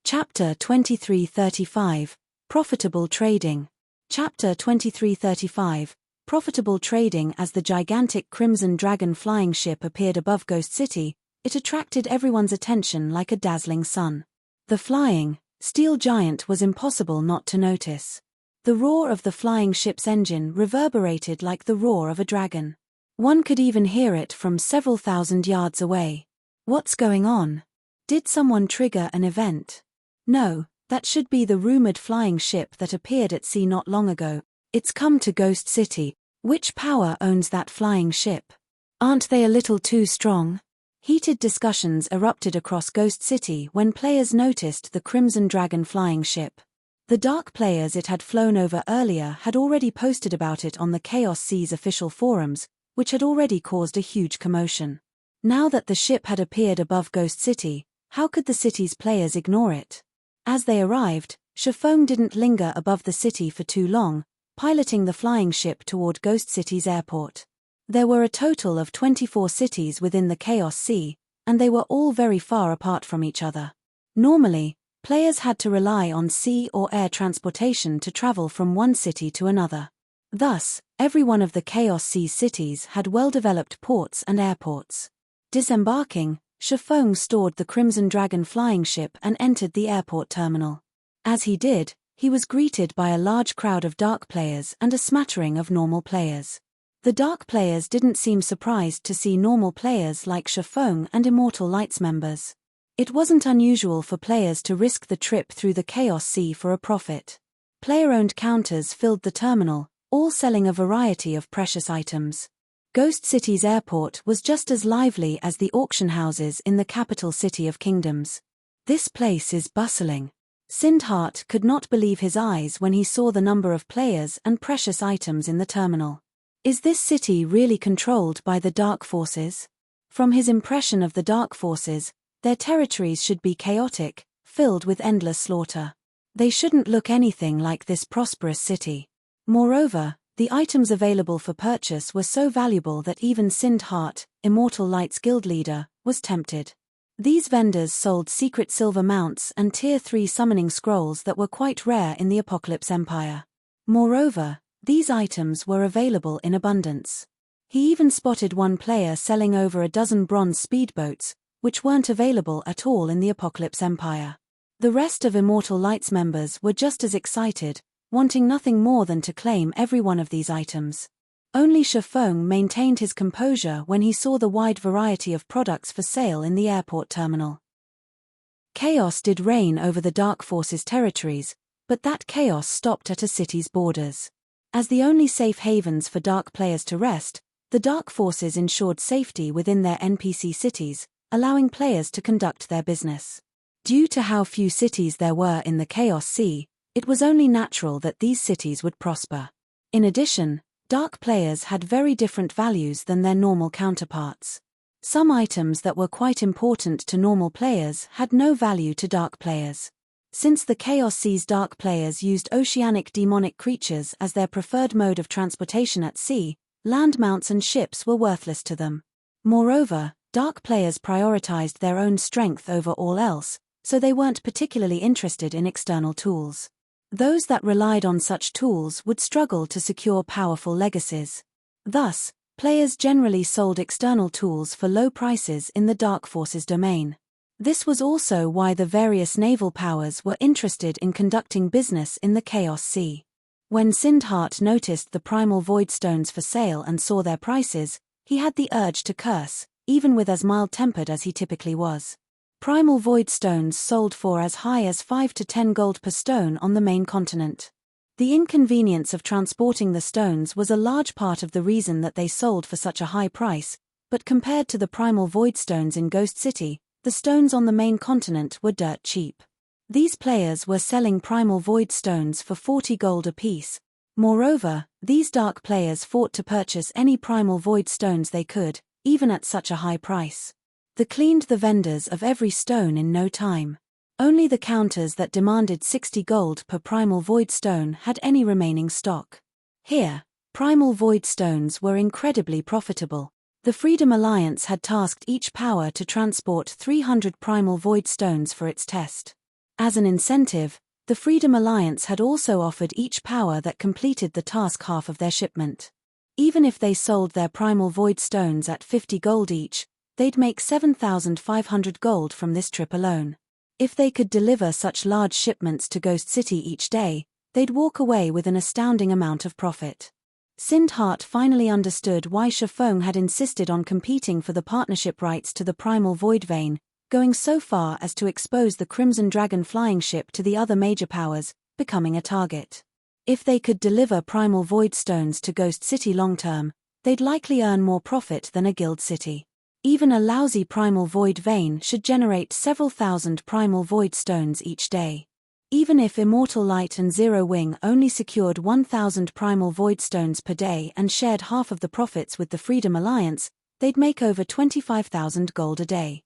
Chapter 2335 – Profitable Trading. Chapter 2335 – Profitable Trading. As the gigantic Crimson Dragon flying ship appeared above Ghost City, it attracted everyone's attention like a dazzling sun. The flying, steel giant was impossible not to notice. The roar of the flying ship's engine reverberated like the roar of a dragon. One could even hear it from several thousand yards away. What's going on? Did someone trigger an event? No, that should be the rumored flying ship that appeared at sea not long ago. It's come to Ghost City. Which power owns that flying ship? Aren't they a little too strong? Heated discussions erupted across Ghost City when players noticed the Crimson Dragon flying ship. The dark players it had flown over earlier had already posted about it on the Chaos Sea's official forums, which had already caused a huge commotion. Now that the ship had appeared above Ghost City, how could the city's players ignore it? As they arrived, Shifeng didn't linger above the city for too long, piloting the flying ship toward Ghost City's airport. There were a total of 24 cities within the Chaos Sea, and they were all very far apart from each other. Normally, players had to rely on sea or air transportation to travel from one city to another. Thus, every one of the Chaos Sea cities had well-developed ports and airports. Disembarking, Shifeng stored the Crimson Dragon flying ship and entered the airport terminal. As he did, he was greeted by a large crowd of dark players and a smattering of normal players. The dark players didn't seem surprised to see normal players like Shifeng and Immortal Lights members. It wasn't unusual for players to risk the trip through the Chaos Sea for a profit. Player-owned counters filled the terminal, all selling a variety of precious items. Ghost City's airport was just as lively as the auction houses in the capital city of kingdoms. This place is bustling. Sindhart could not believe his eyes when he saw the number of players and precious items in the terminal. Is this city really controlled by the Dark Forces? From his impression of the Dark Forces, their territories should be chaotic, filled with endless slaughter. They shouldn't look anything like this prosperous city. Moreover, the items available for purchase were so valuable that even Sindhart, Immortal Light's guild leader, was tempted. These vendors sold secret silver mounts and Tier 3 summoning scrolls that were quite rare in the Apocalypse Empire. Moreover, these items were available in abundance. He even spotted one player selling over a dozen bronze speedboats, which weren't available at all in the Apocalypse Empire. The rest of Immortal Light's members were just as excited, wanting nothing more than to claim every one of these items. Only Shifeng maintained his composure when he saw the wide variety of products for sale in the airport terminal. Chaos did reign over the Dark Forces' territories, but that chaos stopped at a city's borders. As the only safe havens for dark players to rest, the Dark Forces ensured safety within their NPC cities, allowing players to conduct their business. Due to how few cities there were in the Chaos Sea, it was only natural that these cities would prosper. In addition, dark players had very different values than their normal counterparts. Some items that were quite important to normal players had no value to dark players. Since the Chaos Sea's dark players used oceanic demonic creatures as their preferred mode of transportation at sea, land mounts and ships were worthless to them. Moreover, dark players prioritized their own strength over all else, so they weren't particularly interested in external tools. Those that relied on such tools would struggle to secure powerful legacies. Thus, players generally sold external tools for low prices in the Dark Forces domain. This was also why the various naval powers were interested in conducting business in the Chaos Sea. When Sindhart noticed the primal void stones for sale and saw their prices, he had the urge to curse, even with as mild-tempered as he typically was. Primal void stones sold for as high as 5 to 10 gold per stone on the main continent. The inconvenience of transporting the stones was a large part of the reason that they sold for such a high price, but compared to the primal void stones in Ghost City, the stones on the main continent were dirt cheap. These players were selling primal void stones for 40 gold apiece. Moreover, these dark players fought to purchase any primal void stones they could, even at such a high price. They cleaned the vendors of every stone in no time. Only the counters that demanded 60 gold per primal void stone had any remaining stock. Here, primal void stones were incredibly profitable. The Freedom Alliance had tasked each power to transport 300 primal void stones for its test. As an incentive, the Freedom Alliance had also offered each power that completed the task half of their shipment. Even if they sold their primal void stones at 50 gold each, they'd make 7,500 gold from this trip alone. If they could deliver such large shipments to Ghost City each day, they'd walk away with an astounding amount of profit. Sindhart finally understood why Shifeng had insisted on competing for the partnership rights to the primal void vein, going so far as to expose the Crimson Dragon flying ship to the other major powers, becoming a target. If they could deliver primal void stones to Ghost City long-term, they'd likely earn more profit than a guild city. Even a lousy primal void vein should generate several thousand primal void stones each day. Even if Immortal Light and Zero Wing only secured 1,000 primal void stones per day and shared half of the profits with the Freedom Alliance, they'd make over 25,000 gold a day.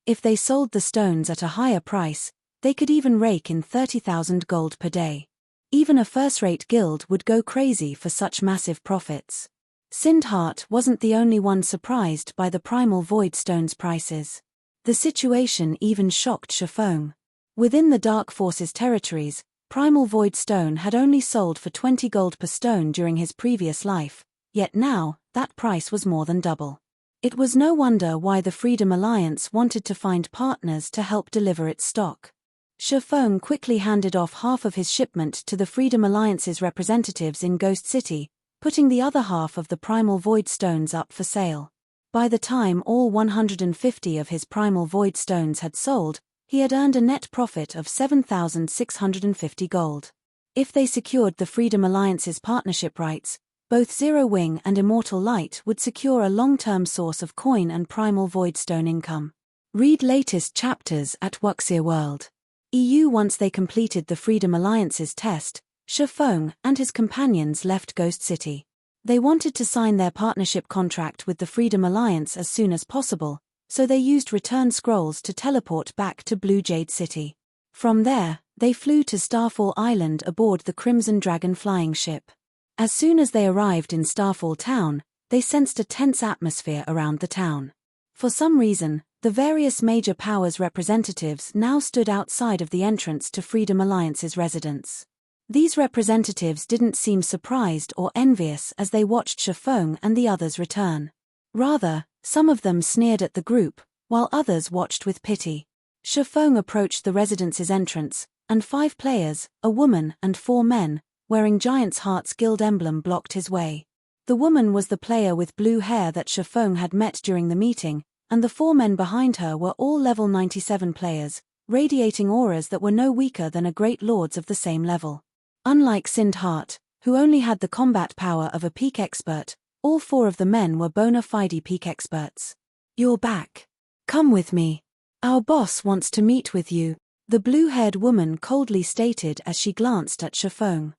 If they sold the stones at a higher price, they could even rake in 30,000 gold per day. Even a first-rate guild would go crazy for such massive profits. Sindhart wasn't the only one surprised by the primal void stones prices. The situation even shocked Shifeng. Within the Dark Forces territories, Primal Void Stone had only sold for 20 gold per stone during his previous life, yet now, that price was more than double. It was no wonder why the Freedom Alliance wanted to find partners to help deliver its stock. Shifeng quickly handed off half of his shipment to the Freedom Alliance's representatives in Ghost City, putting the other half of the Primal Void Stones up for sale. By the time all 150 of his Primal Void Stones had sold, he had earned a net profit of 7,650 gold. If they secured the Freedom Alliance's partnership rights, both Zero Wing and Immortal Light would secure a long-term source of coin and Primal Void Stone income. Read latest chapters at Wuxia World. Once they completed the Freedom Alliance's test, Shifeng and his companions left Ghost City. They wanted to sign their partnership contract with the Freedom Alliance as soon as possible, so they used return scrolls to teleport back to Blue Jade City. From there, they flew to Starfall Island aboard the Crimson Dragon flying ship. As soon as they arrived in Starfall Town, they sensed a tense atmosphere around the town. For some reason, the various major powers representatives now stood outside of the entrance to Freedom Alliance's residence. These representatives didn't seem surprised or envious as they watched Shifeng and the others return. Rather, some of them sneered at the group, while others watched with pity. Shifeng approached the residence's entrance, and 5 players, a woman and 4 men, wearing Giant's Heart's guild emblem blocked his way. The woman was the player with blue hair that Shifeng had met during the meeting, and the 4 men behind her were all level 97 players, radiating auras that were no weaker than a great lords of the same level. Unlike Sindhart, who only had the combat power of a peak expert, all 4 of the men were bona fide peak experts. "You're back. Come with me. Our boss wants to meet with you," the blue-haired woman coldly stated as she glanced at Shifeng.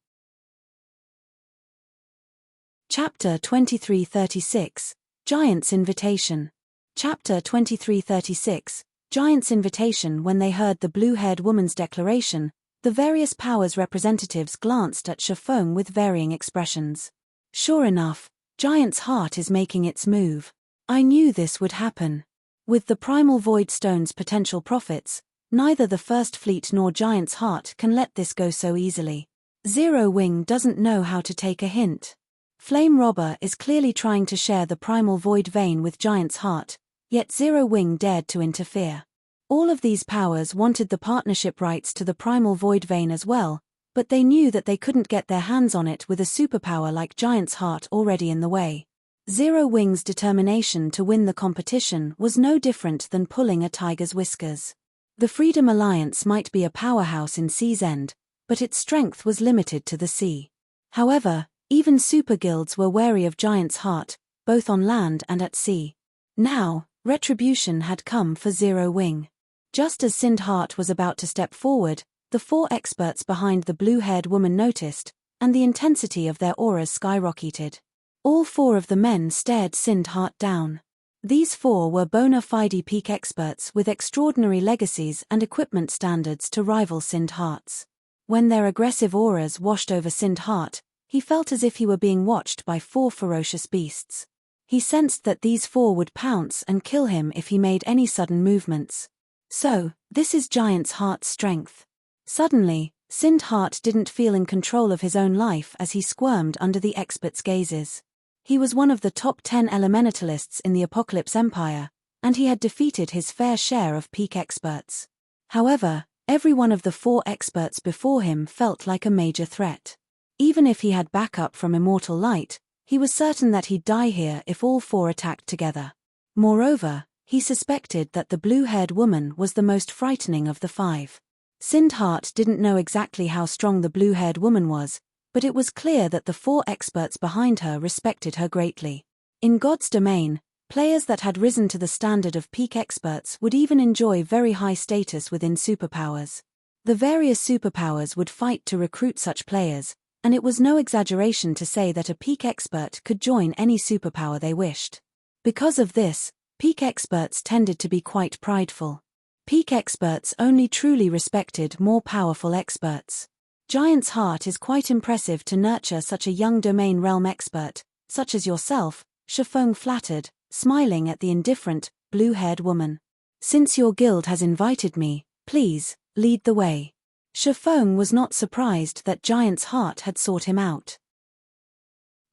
Chapter 2336, Giant's Invitation. Chapter 2336, Giant's Invitation. When they heard the blue-haired woman's declaration, the various powers representatives glanced at Shifeng with varying expressions. Sure enough, Giant's Heart is making its move. I knew this would happen. With the Primal Void Stone's potential profits, neither the First Fleet nor Giant's Heart can let this go so easily. Zero Wing doesn't know how to take a hint. Flame Robber is clearly trying to share the Primal Void vein with Giant's Heart, yet Zero Wing dared to interfere. All of these powers wanted the partnership rights to the Primal Void vein as well, but they knew that they couldn't get their hands on it with a superpower like Giant's Heart already in the way. Zero Wing's determination to win the competition was no different than pulling a tiger's whiskers. The Freedom Alliance might be a powerhouse in Sea's End, but its strength was limited to the sea. However, even super guilds were wary of Giant's Heart, both on land and at sea. Now, retribution had come for Zero Wing. Just as Sindhart was about to step forward, the 4 experts behind the blue-haired woman noticed, and the intensity of their auras skyrocketed. All 4 of the men stared Sindhart down. These 4 were bona fide peak experts with extraordinary legacies and equipment standards to rival Sindhart's. When their aggressive auras washed over Sindhart, he felt as if he were being watched by 4 ferocious beasts. He sensed that these 4 would pounce and kill him if he made any sudden movements. So, this is Giant's Heart's strength. Suddenly, Sindhart didn't feel in control of his own life as he squirmed under the experts' gazes. He was one of the top 10 elementalists in the Apocalypse Empire, and he had defeated his fair share of peak experts. However, every one of the 4 experts before him felt like a major threat. Even if he had backup from Immortal Light, he was certain that he'd die here if all 4 attacked together. Moreover, he suspected that the blue-haired woman was the most frightening of the 5. Sindhart didn't know exactly how strong the blue-haired woman was, but it was clear that the 4 experts behind her respected her greatly. In God's domain, players that had risen to the standard of peak experts would even enjoy very high status within superpowers. The various superpowers would fight to recruit such players, and it was no exaggeration to say that a peak expert could join any superpower they wished. Because of this, peak experts tended to be quite prideful. Peak experts only truly respected more powerful experts. Giant's Heart is quite impressive to nurture such a young domain realm expert, such as yourself, Shifeng flattered, smiling at the indifferent, blue-haired woman. Since your guild has invited me, please, lead the way. Shifeng was not surprised that Giant's Heart had sought him out.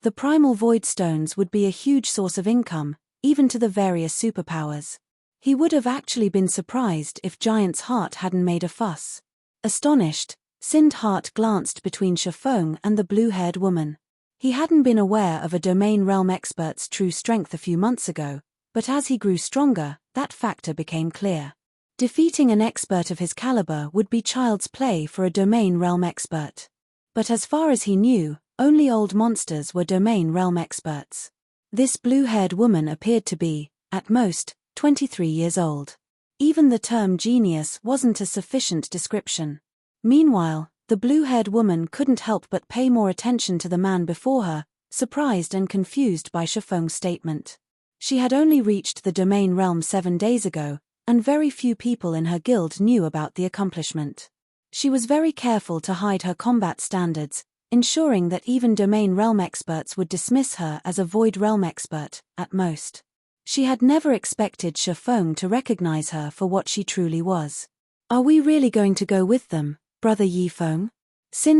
The primal void stones would be a huge source of income, even to the various superpowers. He would have actually been surprised if Giant's Heart hadn't made a fuss. Astonished, Heart glanced between Shifeng and the blue-haired woman. He hadn't been aware of a domain realm expert's true strength a few months ago, but as he grew stronger, that factor became clear. Defeating an expert of his caliber would be child's play for a domain realm expert. But as far as he knew, only old monsters were domain realm experts. This blue-haired woman appeared to be, at most, 23 years old. Even the term genius wasn't a sufficient description. Meanwhile, the blue-haired woman couldn't help but pay more attention to the man before her, surprised and confused by Shifeng's statement. She had only reached the domain realm 7 days ago, and very few people in her guild knew about the accomplishment. She was very careful to hide her combat standards, ensuring that even domain realm experts would dismiss her as a void realm expert, at most. She had never expected Shifeng to recognize her for what she truly was. "Are we really going to go with them, Brother Yifeng?"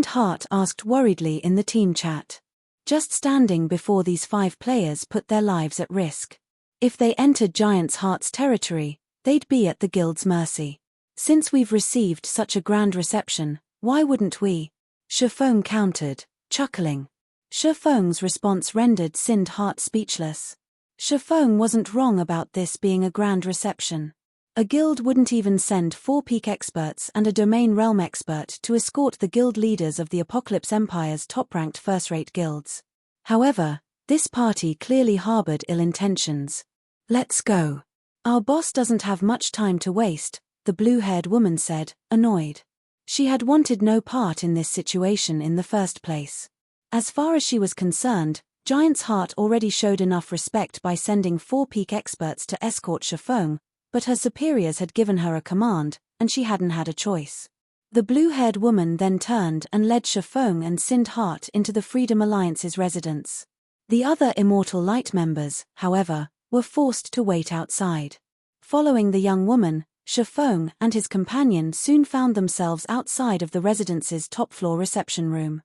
Heart asked worriedly in the team chat. Just standing before these 5 players put their lives at risk. If they entered Giant's Heart's territory, they'd be at the guild's mercy. "Since we've received such a grand reception, why wouldn't we?" Shifeng countered, chuckling. Shifeng's response rendered Heart speechless. Shifeng wasn't wrong about this being a grand reception. A guild wouldn't even send 4 peak experts and a domain realm expert to escort the guild leaders of the Apocalypse Empire's top-ranked first-rate guilds. However, this party clearly harbored ill intentions. "Let's go. Our boss doesn't have much time to waste," the blue-haired woman said, annoyed. She had wanted no part in this situation in the first place. As far as she was concerned, Giant's Heart already showed enough respect by sending 4 peak experts to escort Shifeng, but her superiors had given her a command, and she hadn't had a choice. The blue-haired woman then turned and led Shifeng and Heart into the Freedom Alliance's residence. The other Immortal Light members, however, were forced to wait outside. Following the young woman, Shifeng and his companion soon found themselves outside of the residence's top-floor reception room.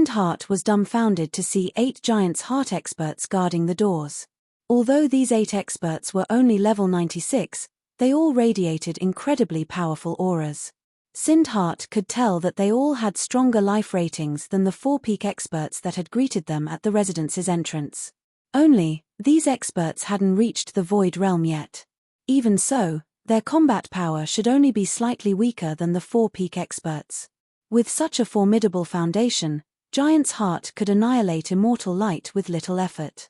Heart was dumbfounded to see 8 Giant's Heart experts guarding the doors. Although these 8 experts were only level 96, they all radiated incredibly powerful auras. Heart could tell that they all had stronger life ratings than the 4 peak experts that had greeted them at the residence's entrance. Only, these experts hadn't reached the Void Realm yet. Even so, their combat power should only be slightly weaker than the 4 peak experts. With such a formidable foundation, Giant's Heart could annihilate Immortal Light with little effort.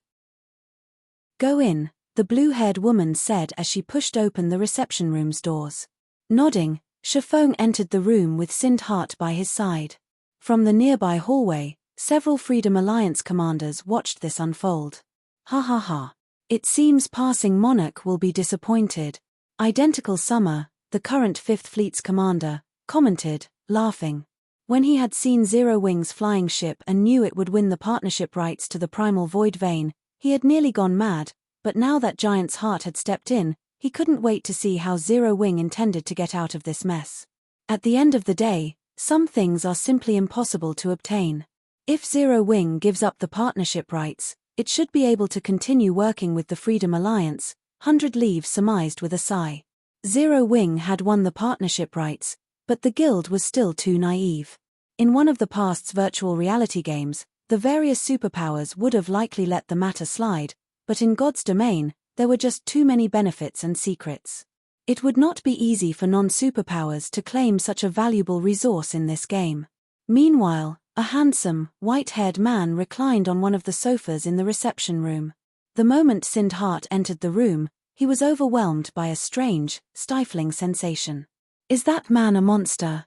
"Go in," the blue-haired woman said as she pushed open the reception room's doors. Nodding, Shifeng entered the room with Heart by his side. From the nearby hallway, several Freedom Alliance commanders watched this unfold. "Ha ha ha. It seems passing Monarch will be disappointed," Identical Summer, the current 5th Fleet's commander, commented, laughing. When he had seen Zero Wing's flying ship and knew it would win the partnership rights to the primal void vein, he had nearly gone mad, but now that Giant's Heart had stepped in, he couldn't wait to see how Zero Wing intended to get out of this mess. At the end of the day, some things are simply impossible to obtain. If Zero Wing gives up the partnership rights, it should be able to continue working with the Freedom Alliance, 100 Leaves surmised with a sigh. Zero Wing had won the partnership rights, but the guild was still too naive. In one of the past's virtual reality games, the various superpowers would have likely let the matter slide, but in God's domain, there were just too many benefits and secrets. It would not be easy for non-superpowers to claim such a valuable resource in this game. Meanwhile, a handsome, white-haired man reclined on one of the sofas in the reception room. The moment Heart entered the room, he was overwhelmed by a strange, stifling sensation. "Is that man a monster?"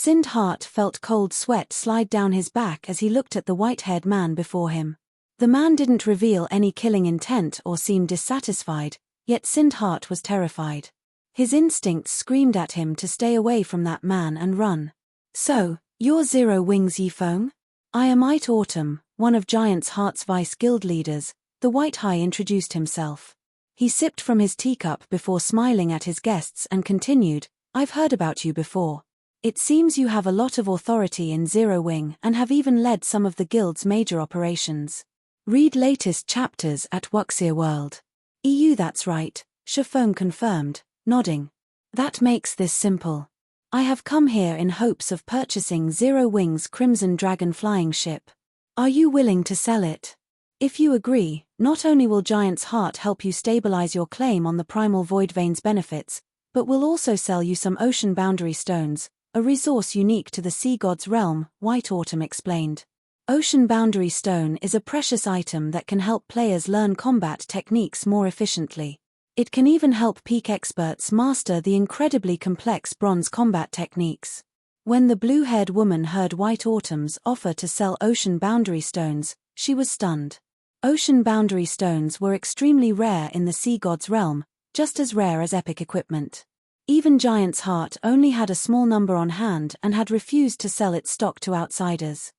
Heart felt cold sweat slide down his back as he looked at the white-haired man before him. The man didn't reveal any killing intent or seem dissatisfied, yet Heart was terrified. His instincts screamed at him to stay away from that man and run. "So, you're Zero Wing's Yifeng? I am Ite Autumn, one of Giant's Heart's vice guild leaders," the White High introduced himself. He sipped from his teacup before smiling at his guests and continued, "I've heard about you before. It seems you have a lot of authority in Zero Wing and have even led some of the guild's major operations. Read latest chapters at Wuxia World. EU. That's right, Shifeng confirmed, nodding. That makes this simple. I have come here in hopes of purchasing Zero Wing's Crimson Dragon flying ship. Are you willing to sell it? If you agree, not only will Giant's Heart help you stabilize your claim on the Primal Void Vein's benefits, but will also sell you some Ocean Boundary Stones, a resource unique to the Sea God's realm, White Autumn explained. Ocean Boundary Stone is a precious item that can help players learn combat techniques more efficiently. It can even help peak experts master the incredibly complex bronze combat techniques. When the blue-haired woman heard White Autumn's offer to sell Ocean Boundary Stones, she was stunned. Ocean Boundary Stones were extremely rare in the Sea God's realm, just as rare as epic equipment. Even Giant's Heart only had a small number on hand and had refused to sell its stock to outsiders.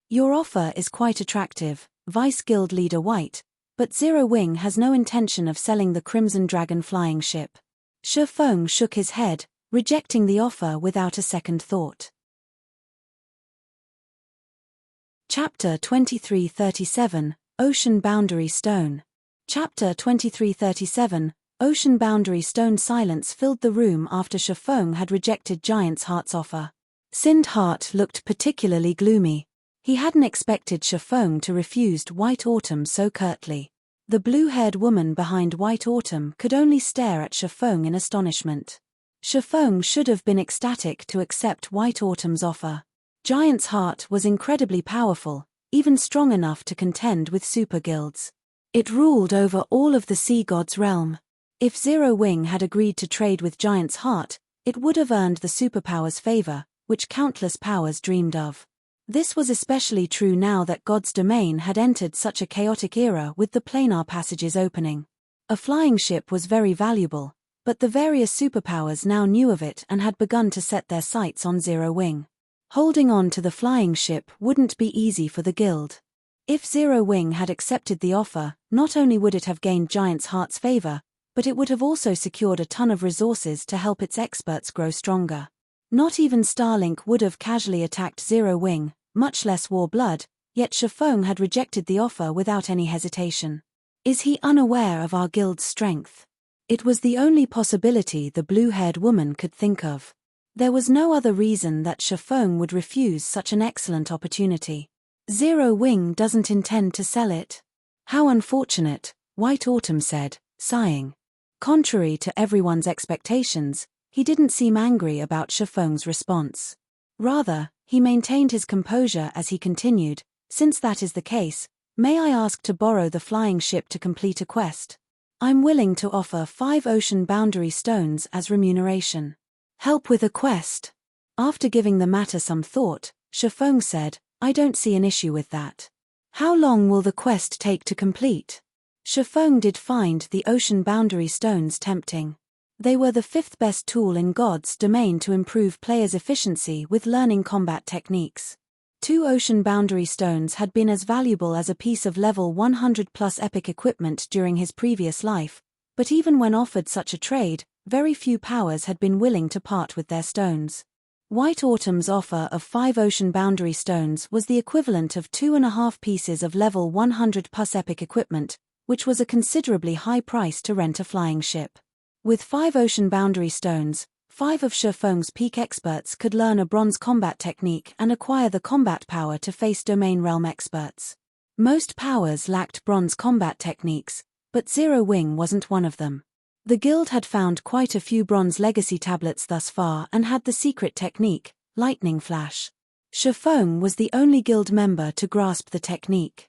Your offer is quite attractive, Vice Guild Leader White, but Zero Wing has no intention of selling the Crimson Dragon flying ship. Shifeng shook his head, rejecting the offer without a second thought. Chapter 2337, Ocean Boundary Stone. Chapter 2337, Ocean Boundary Stone. Silence filled the room after Shifeng had rejected Giant's Heart's offer. Sind Heart looked particularly gloomy. He hadn't expected Shifeng to refuse White Autumn so curtly. The blue-haired woman behind White Autumn could only stare at Shifeng in astonishment. Shifeng should have been ecstatic to accept White Autumn's offer. Giant's Heart was incredibly powerful, even strong enough to contend with super guilds. It ruled over all of the Sea God's realm. If Zero Wing had agreed to trade with Giant's Heart, it would have earned the superpower's favor, which countless powers dreamed of. This was especially true now that God's domain had entered such a chaotic era with the planar passages opening. A flying ship was very valuable, but the various superpowers now knew of it and had begun to set their sights on Zero Wing. Holding on to the flying ship wouldn't be easy for the guild. If Zero Wing had accepted the offer, not only would it have gained Giant's Heart's favor, but it would have also secured a ton of resources to help its experts grow stronger. Not even Starlink would have casually attacked Zero Wing, much less War Blood, yet Shifeng had rejected the offer without any hesitation. Is he unaware of our guild's strength? It was the only possibility the blue-haired woman could think of. There was no other reason that Shifeng would refuse such an excellent opportunity. Zero Wing doesn't intend to sell it. How unfortunate, White Autumn said, sighing. Contrary to everyone's expectations, he didn't seem angry about Shifeng's response. Rather, he maintained his composure as he continued, since that is the case, may I ask to borrow the flying ship to complete a quest? I'm willing to offer 5 Ocean Boundary Stones as remuneration. Help with a quest? After giving the matter some thought, Shifeng said, I don't see an issue with that. How long will the quest take to complete? Shifeng did find the Ocean Boundary Stones tempting. They were the 5th best tool in God's domain to improve players' efficiency with learning combat techniques. 2 Ocean Boundary Stones had been as valuable as a piece of level 100 plus epic equipment during his previous life, but even when offered such a trade, very few powers had been willing to part with their stones. White Autumn's offer of 5 Ocean Boundary Stones was the equivalent of 2.5 pieces of level 100 plus epic equipment, which was a considerably high price to rent a flying ship. With 5 Ocean Boundary Stones, 5 of Shifeng's peak experts could learn a bronze combat technique and acquire the combat power to face domain realm experts. Most powers lacked bronze combat techniques, but Zero Wing wasn't one of them. The guild had found quite a few bronze legacy tablets thus far and had the secret technique, Lightning Flash. Shifeng was the only guild member to grasp the technique.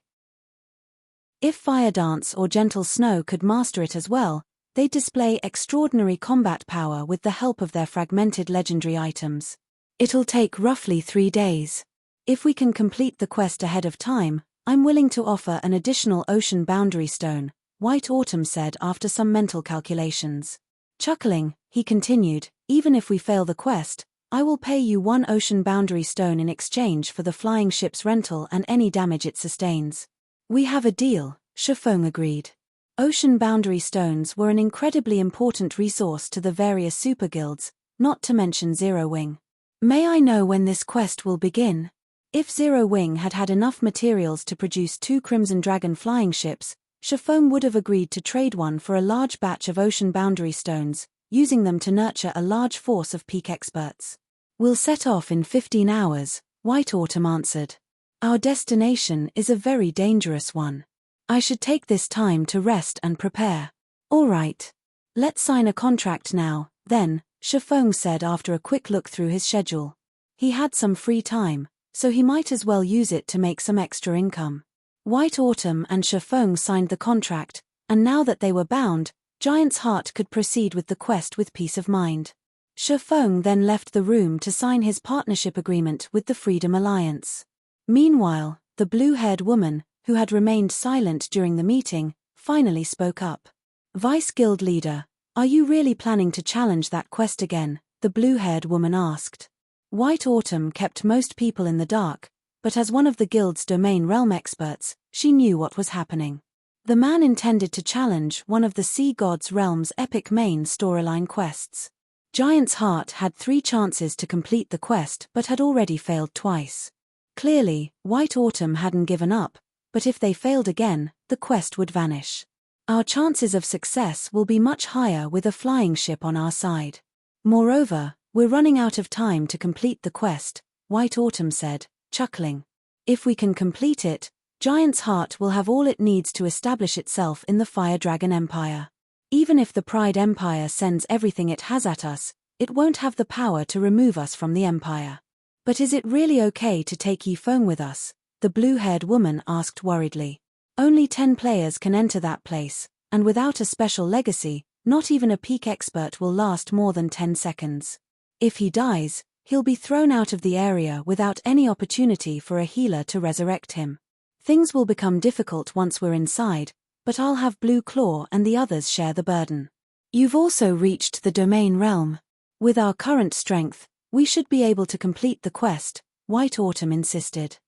If Fire Dance or Gentle Snow could master it as well, they'd display extraordinary combat power with the help of their fragmented legendary items. It'll take roughly 3 days. If we can complete the quest ahead of time, I'm willing to offer an additional Ocean Boundary Stone, White Autumn said after some mental calculations. Chuckling, he continued, even if we fail the quest, I will pay you 1 Ocean Boundary Stone in exchange for the flying ship's rental and any damage it sustains. We have a deal, Shifeng agreed. Ocean Boundary Stones were an incredibly important resource to the various super guilds, not to mention Zero Wing. May I know when this quest will begin? If Zero Wing had had enough materials to produce 2 Crimson Dragon flying ships, Shifeng would have agreed to trade one for a large batch of ocean boundary stones, using them to nurture a large force of peak experts. We'll set off in 15 hours, White Autumn answered. Our destination is a very dangerous one. I should take this time to rest and prepare. All right. Let's sign a contract now, then, Shifeng said after a quick look through his schedule. He had some free time, so he might as well use it to make some extra income. White Autumn and Shifeng signed the contract, and now that they were bound, Giant's Heart could proceed with the quest with peace of mind. Shifeng then left the room to sign his partnership agreement with the Freedom Alliance. Meanwhile, the blue-haired woman, who had remained silent during the meeting, finally spoke up. Vice Guild Leader, are you really planning to challenge that quest again? The blue-haired woman asked. White Autumn kept most people in the dark, but as one of the guild's domain realm experts, she knew what was happening. The man intended to challenge one of the Sea God's Realm's epic main storyline quests. Giant's Heart had 3 chances to complete the quest but had already failed twice. Clearly, White Autumn hadn't given up, but if they failed again, the quest would vanish. Our chances of success will be much higher with a flying ship on our side. Moreover, we're running out of time to complete the quest, White Autumn said, chuckling. If we can complete it, Giant's Heart will have all it needs to establish itself in the Fire Dragon Empire. Even if the Pride Empire sends everything it has at us, it won't have the power to remove us from the Empire. But is it really okay to take Yifeng with us? The blue-haired woman asked worriedly. Only 10 players can enter that place, and without a special legacy, not even a peak expert will last more than 10 seconds. If he dies, he'll be thrown out of the area without any opportunity for a healer to resurrect him. Things will become difficult once we're inside, but I'll have Blue Claw and the others share the burden. You've also reached the domain realm. With our current strength, we should be able to complete the quest, White Autumn insisted.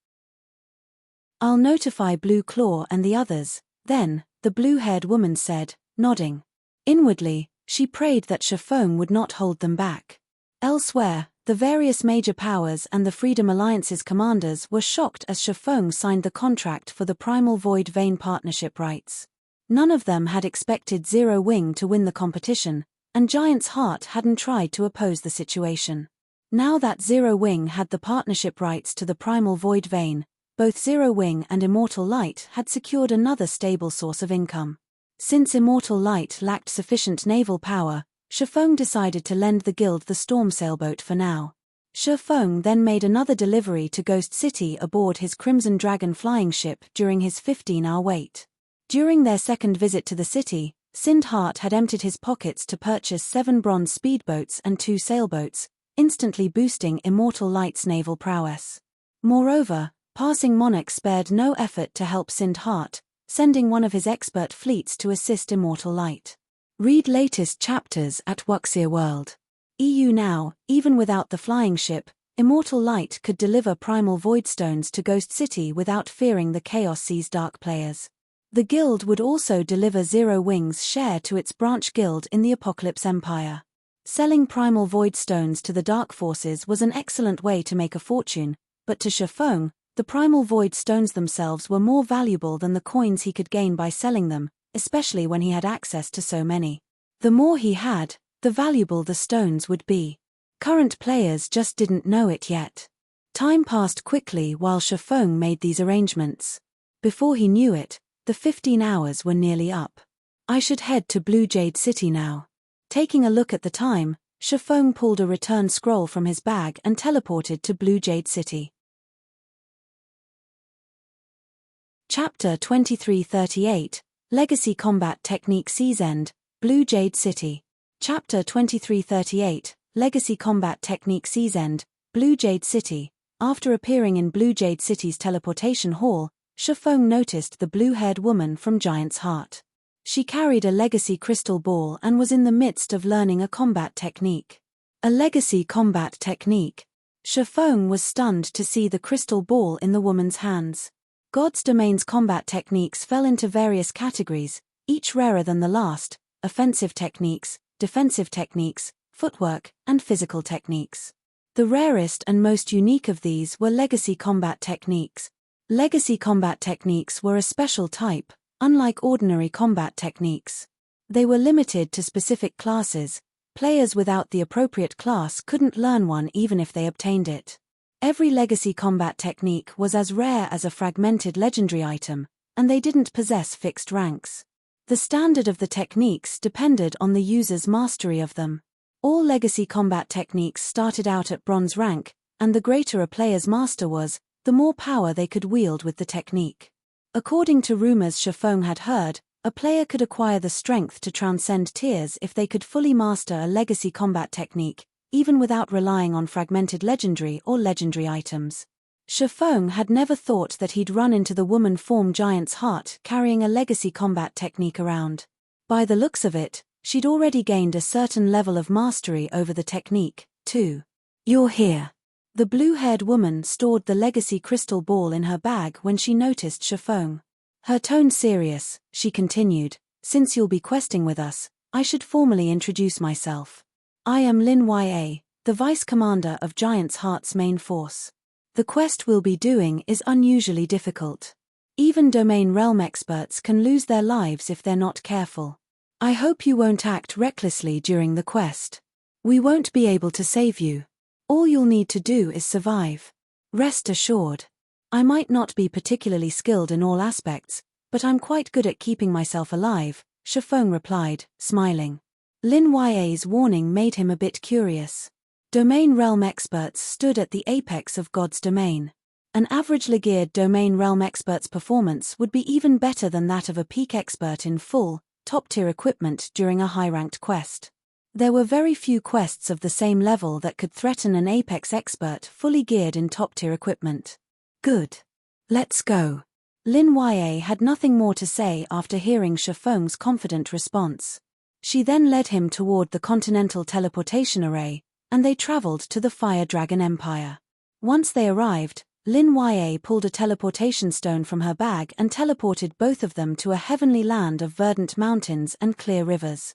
I'll notify Blue Claw and the others, then, the blue-haired woman said, nodding. Inwardly, she prayed that Shifeng would not hold them back. Elsewhere, the various major powers and the Freedom Alliance's commanders were shocked as Shifeng signed the contract for the Primal Void Vein partnership rights. None of them had expected Zero Wing to win the competition, and Giant's Heart hadn't tried to oppose the situation. Now that Zero Wing had the partnership rights to the Primal Void Vein, both Zero Wing and Immortal Light had secured another stable source of income. Since Immortal Light lacked sufficient naval power, Shifeng decided to lend the guild the storm sailboat for now. Shifeng then made another delivery to Ghost City aboard his Crimson Dragon flying ship during his 15-hour wait. During their second visit to the city, Sindhart had emptied his pockets to purchase 7 bronze speedboats and 2 sailboats, instantly boosting Immortal Light's naval prowess. Moreover, Passing Monarch spared no effort to help Sindhart, sending one of his expert fleets to assist Immortal Light. Read latest chapters at Wuxia World. EU now, even without the flying ship, Immortal Light could deliver Primal Void Stones to Ghost City without fearing the Chaos Sea's Dark players. The guild would also deliver Zero Wing's share to its branch guild in the Apocalypse Empire. Selling Primal Void Stones to the Dark Forces was an excellent way to make a fortune, but to Shifeng, the Primal Void Stones themselves were more valuable than the coins he could gain by selling them, especially when he had access to so many. The more he had, the valuable the stones would be. Current players just didn't know it yet. Time passed quickly while Shifeng made these arrangements. Before he knew it, the 15 hours were nearly up. I should head to Blue Jade City now. Taking a look at the time, Shifeng pulled a return scroll from his bag and teleported to Blue Jade City. Chapter 2338, Legacy Combat Technique Sea's End, Blue Jade City. Chapter 2338, Legacy Combat Technique Sea's End, Blue Jade City. After appearing in Blue Jade City's teleportation hall, Shifeng noticed the blue-haired woman from Giant's Heart. She carried a legacy crystal ball and was in the midst of learning a combat technique. A legacy combat technique. Shifeng was stunned to see the crystal ball in the woman's hands. God's Domain's combat techniques fell into various categories, each rarer than the last: offensive techniques, defensive techniques, footwork, and physical techniques. The rarest and most unique of these were legacy combat techniques. Legacy combat techniques were a special type, unlike ordinary combat techniques. They were limited to specific classes. Players without the appropriate class couldn't learn one even if they obtained it. Every legacy combat technique was as rare as a fragmented legendary item, and they didn't possess fixed ranks. The standard of the techniques depended on the user's mastery of them. All legacy combat techniques started out at bronze rank, and the greater a player's master was, the more power they could wield with the technique. According to rumors Shifeng had heard, a player could acquire the strength to transcend tiers if they could fully master a legacy combat technique, even without relying on fragmented legendary or legendary items. Shifeng had never thought that he'd run into the woman form giant's heart carrying a legacy combat technique around. By the looks of it, she'd already gained a certain level of mastery over the technique, too. "You're here." The blue-haired woman stored the legacy crystal ball in her bag when she noticed Shifeng. Her tone serious, she continued, "Since you'll be questing with us, I should formally introduce myself. I am Lin Ya, the Vice Commander of Giant's Heart's main force. The quest we'll be doing is unusually difficult. Even domain realm experts can lose their lives if they're not careful. I hope you won't act recklessly during the quest. We won't be able to save you. All you'll need to do is survive. Rest assured. I might not be particularly skilled in all aspects, but I'm quite good at keeping myself alive," Shifeng replied, smiling. Lin Ya's warning made him a bit curious. Domain realm experts stood at the apex of God's domain. An average geared domain realm expert's performance would be even better than that of a peak expert in full, top-tier equipment during a high-ranked quest. There were very few quests of the same level that could threaten an apex expert fully geared in top-tier equipment. "Good. Let's go." Lin Ya had nothing more to say after hearing Shifeng's confident response. She then led him toward the Continental Teleportation Array, and they traveled to the Fire Dragon Empire. Once they arrived, Lin Ya pulled a teleportation stone from her bag and teleported both of them to a heavenly land of verdant mountains and clear rivers.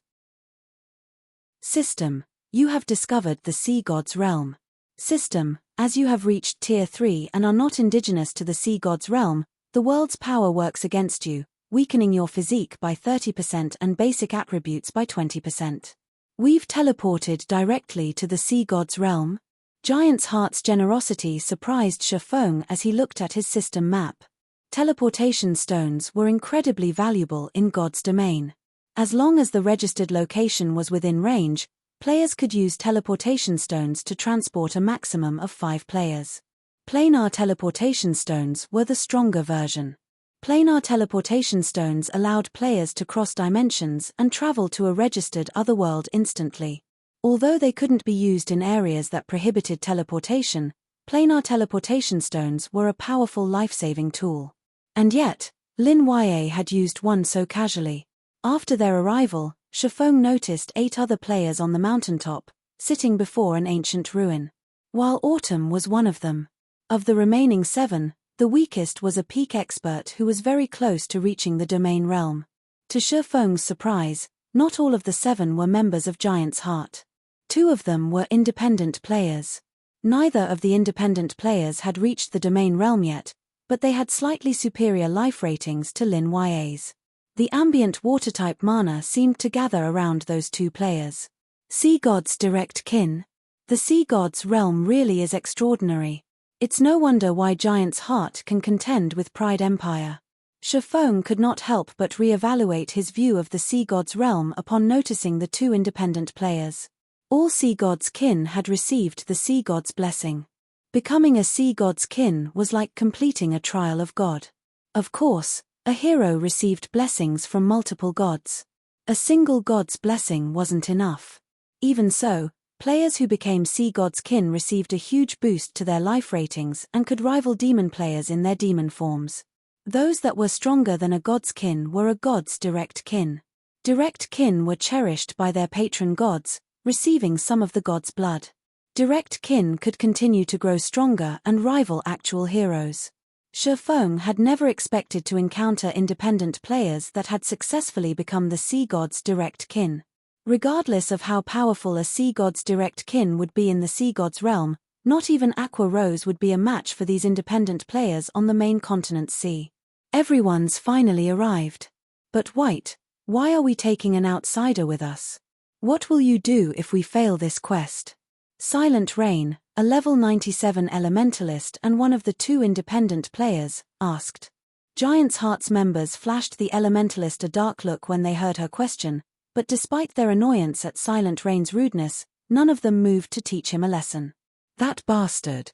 System: You have discovered the Sea God's realm. System: As you have reached Tier 3 and are not indigenous to the Sea God's realm, the world's power works against you, weakening your physique by 30% and basic attributes by 20%. We've teleported directly to the Sea God's realm. Giant's Heart's generosity surprised Shifeng as he looked at his system map. Teleportation stones were incredibly valuable in God's domain. As long as the registered location was within range, players could use teleportation stones to transport a maximum of 5 players. Planar teleportation stones were the stronger version. Planar teleportation stones allowed players to cross dimensions and travel to a registered otherworld instantly. Although they couldn't be used in areas that prohibited teleportation, planar teleportation stones were a powerful life-saving tool. And yet, Lin Ya had used one so casually. After their arrival, Shifeng noticed 8 other players on the mountaintop, sitting before an ancient ruin. While Autumn was one of them. Of the remaining 7, the weakest was a peak expert who was very close to reaching the domain realm. To Shifeng's surprise, not all of the 7 were members of Giant's Heart. 2 of them were independent players. Neither of the independent players had reached the domain realm yet, but they had slightly superior life ratings to Lin Ya's. The ambient water-type mana seemed to gather around those 2 players. Sea God's direct kin. The Sea God's realm really is extraordinary. It's no wonder why Giant's Heart can contend with Pride Empire. Shifeng could not help but re-evaluate his view of the Sea God's realm upon noticing the 2 independent players. All Sea God's kin had received the Sea God's blessing. Becoming a Sea God's kin was like completing a trial of God. Of course, a hero received blessings from multiple gods. A single god's blessing wasn't enough. Even so, players who became Sea God's kin received a huge boost to their life ratings and could rival demon players in their demon forms. Those that were stronger than a god's kin were a god's direct kin. Direct kin were cherished by their patron gods, receiving some of the god's blood. Direct kin could continue to grow stronger and rival actual heroes. Shifeng had never expected to encounter independent players that had successfully become the Sea God's direct kin. Regardless of how powerful a sea god's direct kin would be in the sea god's realm, not even Aqua Rose would be a match for these independent players on the main continent's sea. Everyone's finally arrived. But White, why are we taking an outsider with us? What will you do if we fail this quest? Silent Rain, a level 97 elementalist and one of the two independent players, asked. Giant's Heart's members flashed the elementalist a dark look when they heard her question, but despite their annoyance at Silent Rain's rudeness, none of them moved to teach him a lesson. That bastard.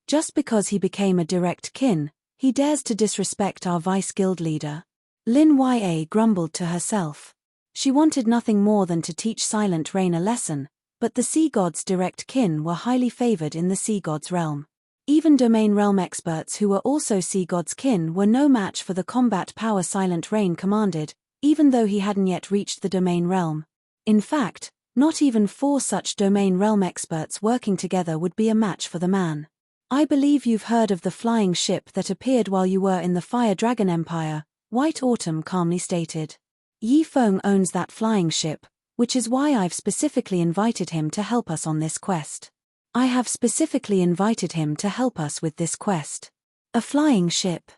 Just because he became a direct kin, he dares to disrespect our vice guild leader. Lin Ya grumbled to herself. She wanted nothing more than to teach Silent Rain a lesson, but the sea god's direct kin were highly favored in the sea god's realm. Even domain realm experts who were also sea god's kin were no match for the combat power Silent Rain commanded, even though he hadn't yet reached the domain realm. In fact, not even 4 such domain realm experts working together would be a match for the man. I believe you've heard of the flying ship that appeared while you were in the Fire Dragon Empire, White Autumn calmly stated. Yi Feng owns that flying ship, which is why I've specifically invited him to help us on this quest. I have specifically invited him to help us with this quest. A flying ship.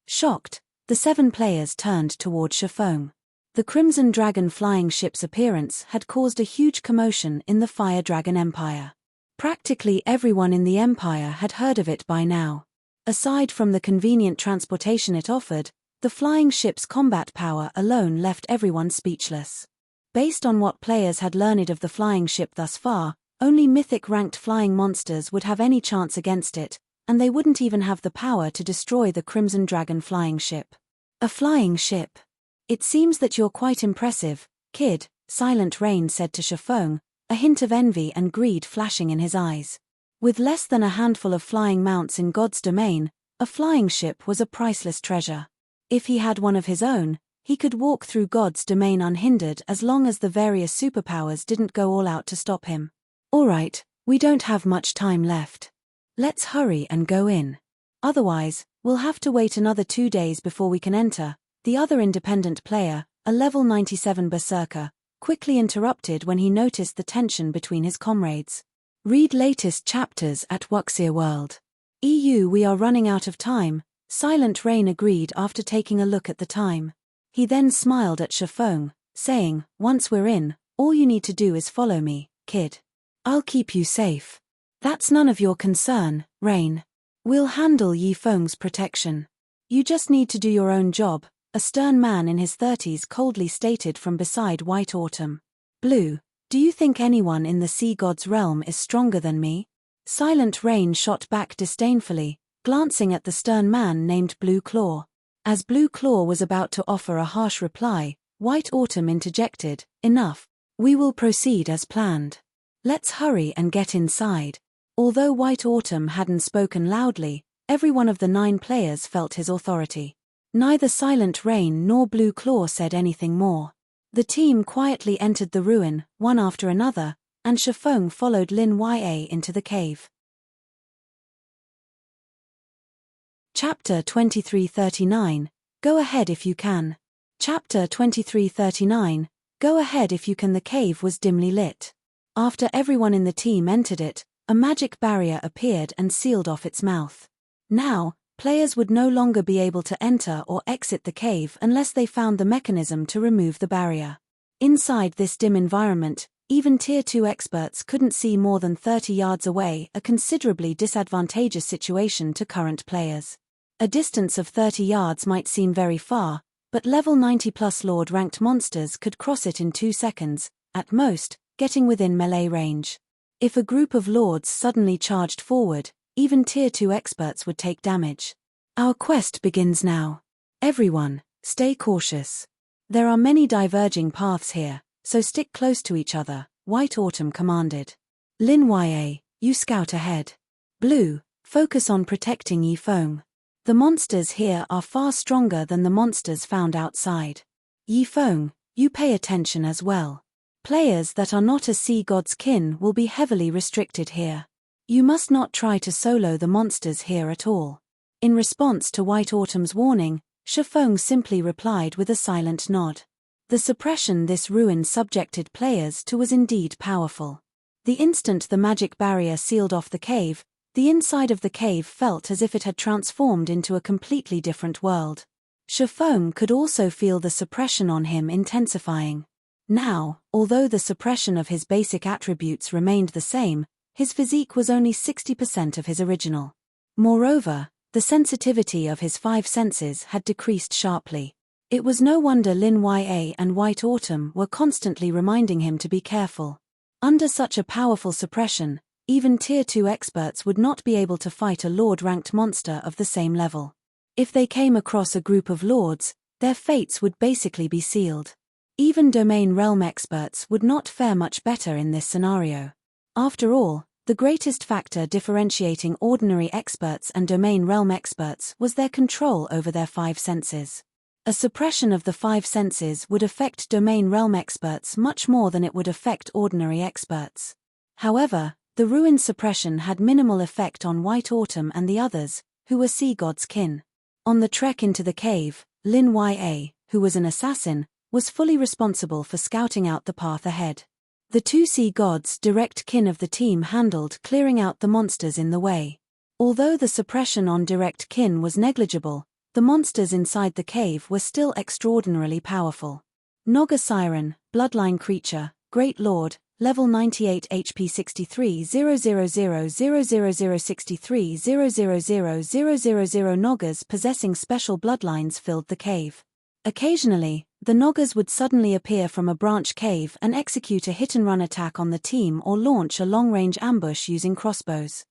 Shocked, the 7 players turned toward Shifeng. The Crimson Dragon flying ship's appearance had caused a huge commotion in the Fire Dragon Empire. Practically everyone in the Empire had heard of it by now. Aside from the convenient transportation it offered, the flying ship's combat power alone left everyone speechless. Based on what players had learned of the flying ship thus far, only mythic-ranked flying monsters would have any chance against it, and they wouldn't even have the power to destroy the Crimson Dragon flying ship. A flying ship. It seems that you're quite impressive, kid, Silent Rain said to Shifeng, a hint of envy and greed flashing in his eyes. With less than a handful of flying mounts in God's domain, a flying ship was a priceless treasure. If he had one of his own, he could walk through God's domain unhindered as long as the various superpowers didn't go all out to stop him. Alright, we don't have much time left. Let's hurry and go in. Otherwise, we'll have to wait another 2 days before we can enter. The other independent player, a level 97 berserker, quickly interrupted when he noticed the tension between his comrades. Read latest chapters at Wuxia World. We are running out of time, Silent Rain agreed after taking a look at the time. He then smiled at Shifeng, saying, once we're in, all you need to do is follow me, kid. I'll keep you safe. That's none of your concern, Rain. We'll handle Yi Feng's protection. You just need to do your own job, a stern man in his 30s coldly stated from beside White Autumn. Blue, do you think anyone in the sea god's realm is stronger than me? Silent Rain shot back disdainfully, glancing at the stern man named Blue Claw. As Blue Claw was about to offer a harsh reply, White Autumn interjected, enough. We will proceed as planned. Let's hurry and get inside. Although White Autumn hadn't spoken loudly, every one of the 9 players felt his authority. Neither Silent Rain nor Blue Claw said anything more. The team quietly entered the ruin, one after another, and Shifeng followed Lin Ya into the cave. Chapter 2339, Go ahead if you can. Chapter 2339, Go ahead if you can. The cave was dimly lit. After everyone in the team entered it, a magic barrier appeared and sealed off its mouth. Now, players would no longer be able to enter or exit the cave unless they found the mechanism to remove the barrier. Inside this dim environment, even Tier 2 experts couldn't see more than 30 yards away, a considerably disadvantageous situation to current players. A distance of 30 yards might seem very far, but level 90+ Lord-ranked monsters could cross it in 2 seconds, at most, getting within melee range. If a group of Lords suddenly charged forward, even Tier 2 experts would take damage. Our quest begins now. Everyone, stay cautious. There are many diverging paths here, so stick close to each other, White Autumn commanded. Lin Ya, you scout ahead. Blue, focus on protecting Yi Feng. The monsters here are far stronger than the monsters found outside. Yi Feng, you pay attention as well. Players that are not a sea god's kin will be heavily restricted here. You must not try to solo the monsters here at all. In response to White Autumn's warning, Shifeng simply replied with a silent nod. The suppression this ruin subjected players to was indeed powerful. The instant the magic barrier sealed off the cave, the inside of the cave felt as if it had transformed into a completely different world. Shafome could also feel the suppression on him intensifying. Now, although the suppression of his basic attributes remained the same, his physique was only 60% of his original. Moreover, the sensitivity of his 5 senses had decreased sharply. It was no wonder Lin Ya and White Autumn were constantly reminding him to be careful. Under such a powerful suppression, even Tier 2 experts would not be able to fight a Lord-ranked monster of the same level. If they came across a group of Lords, their fates would basically be sealed. Even Domain Realm experts would not fare much better in this scenario. After all, the greatest factor differentiating ordinary experts and Domain Realm experts was their control over their 5 senses. A suppression of the 5 senses would affect Domain Realm experts much more than it would affect ordinary experts. However, the ruin suppression had minimal effect on White Autumn and the others, who were Sea God's kin. On the trek into the cave, Lin Ya, who was an assassin, was fully responsible for scouting out the path ahead. The 2 Sea Gods' direct kin of the team handled clearing out the monsters in the way. Although the suppression on direct kin was negligible, the monsters inside the cave were still extraordinarily powerful. Naga Siren, Bloodline Creature, Great Lord, Level 98 HP 63 0000063 000 Nagas possessing special bloodlines filled the cave. Occasionally, the Nagas would suddenly appear from a branch cave and execute a hit-and-run attack on the team or launch a long-range ambush using crossbows.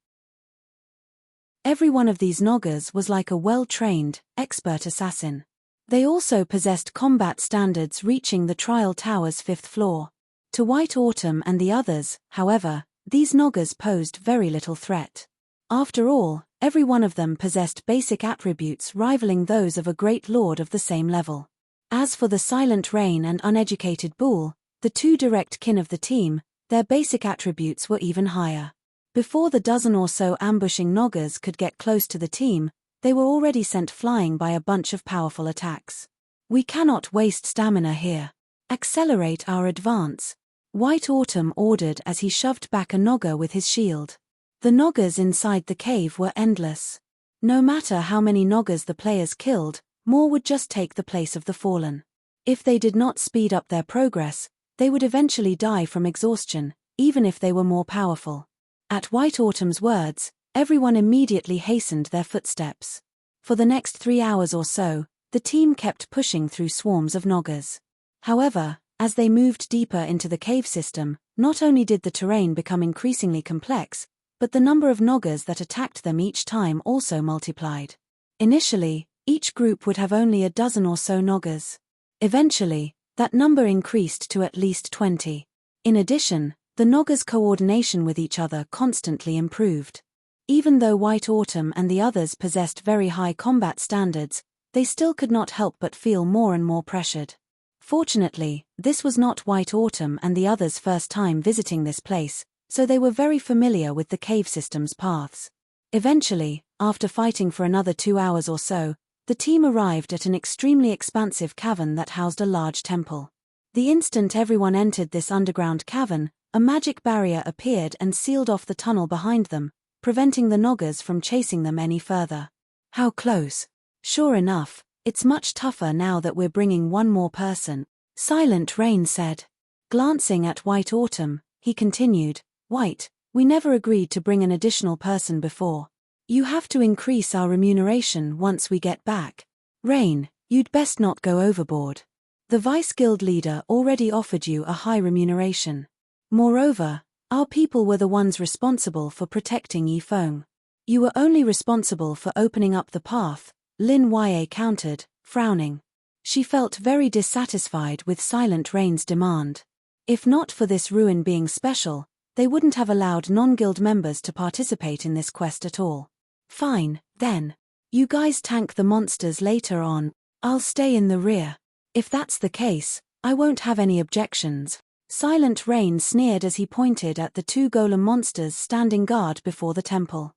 Every one of these Nagas was like a well-trained, expert assassin. They also possessed combat standards reaching the Trial Tower's 5th floor. To White Autumn and the others, however, these Nagas posed very little threat. After all, every one of them possessed basic attributes rivaling those of a great lord of the same level. As for the Silent Rain and Uneducated Bull, the 2 direct kin of the team, their basic attributes were even higher. Before the dozen or so ambushing Nagas could get close to the team, they were already sent flying by a bunch of powerful attacks. We cannot waste stamina here. Accelerate our advance, White Autumn ordered as he shoved back a Naga with his shield. The Nagas inside the cave were endless. No matter how many Nagas the players killed, more would just take the place of the fallen. If they did not speed up their progress, they would eventually die from exhaustion, even if they were more powerful. At White Autumn's words, everyone immediately hastened their footsteps. For the next 3 hours or so, the team kept pushing through swarms of Nagas. However, as they moved deeper into the cave system, not only did the terrain become increasingly complex, but the number of Nagas that attacked them each time also multiplied. Initially, each group would have only a dozen or so Nagas. Eventually, that number increased to at least 20. In addition, the Nagas' coordination with each other constantly improved. Even though White Autumn and the others possessed very high combat standards, they still could not help but feel more and more pressured. Fortunately, this was not White Autumn and the others' first time visiting this place, so they were very familiar with the cave system's paths. Eventually, after fighting for another 2 hours or so, the team arrived at an extremely expansive cavern that housed a large temple. The instant everyone entered this underground cavern, a magic barrier appeared and sealed off the tunnel behind them, preventing the Nagas from chasing them any further. How close! Sure enough, it's much tougher now that we're bringing one more person, Silent Rain said. Glancing at White Autumn, he continued, White, we never agreed to bring an additional person before. You have to increase our remuneration once we get back. Rain, you'd best not go overboard. The Vice Guild leader already offered you a high remuneration. Moreover, our people were the ones responsible for protecting Yifeng. You were only responsible for opening up the path, Lin Ya countered, frowning. She felt very dissatisfied with Silent Rain's demand. If not for this ruin being special, they wouldn't have allowed non-guild members to participate in this quest at all. Fine, then. You guys tank the monsters later on, I'll stay in the rear. If that's the case, I won't have any objections. Silent Rain sneered as he pointed at the 2 golem monsters standing guard before the temple.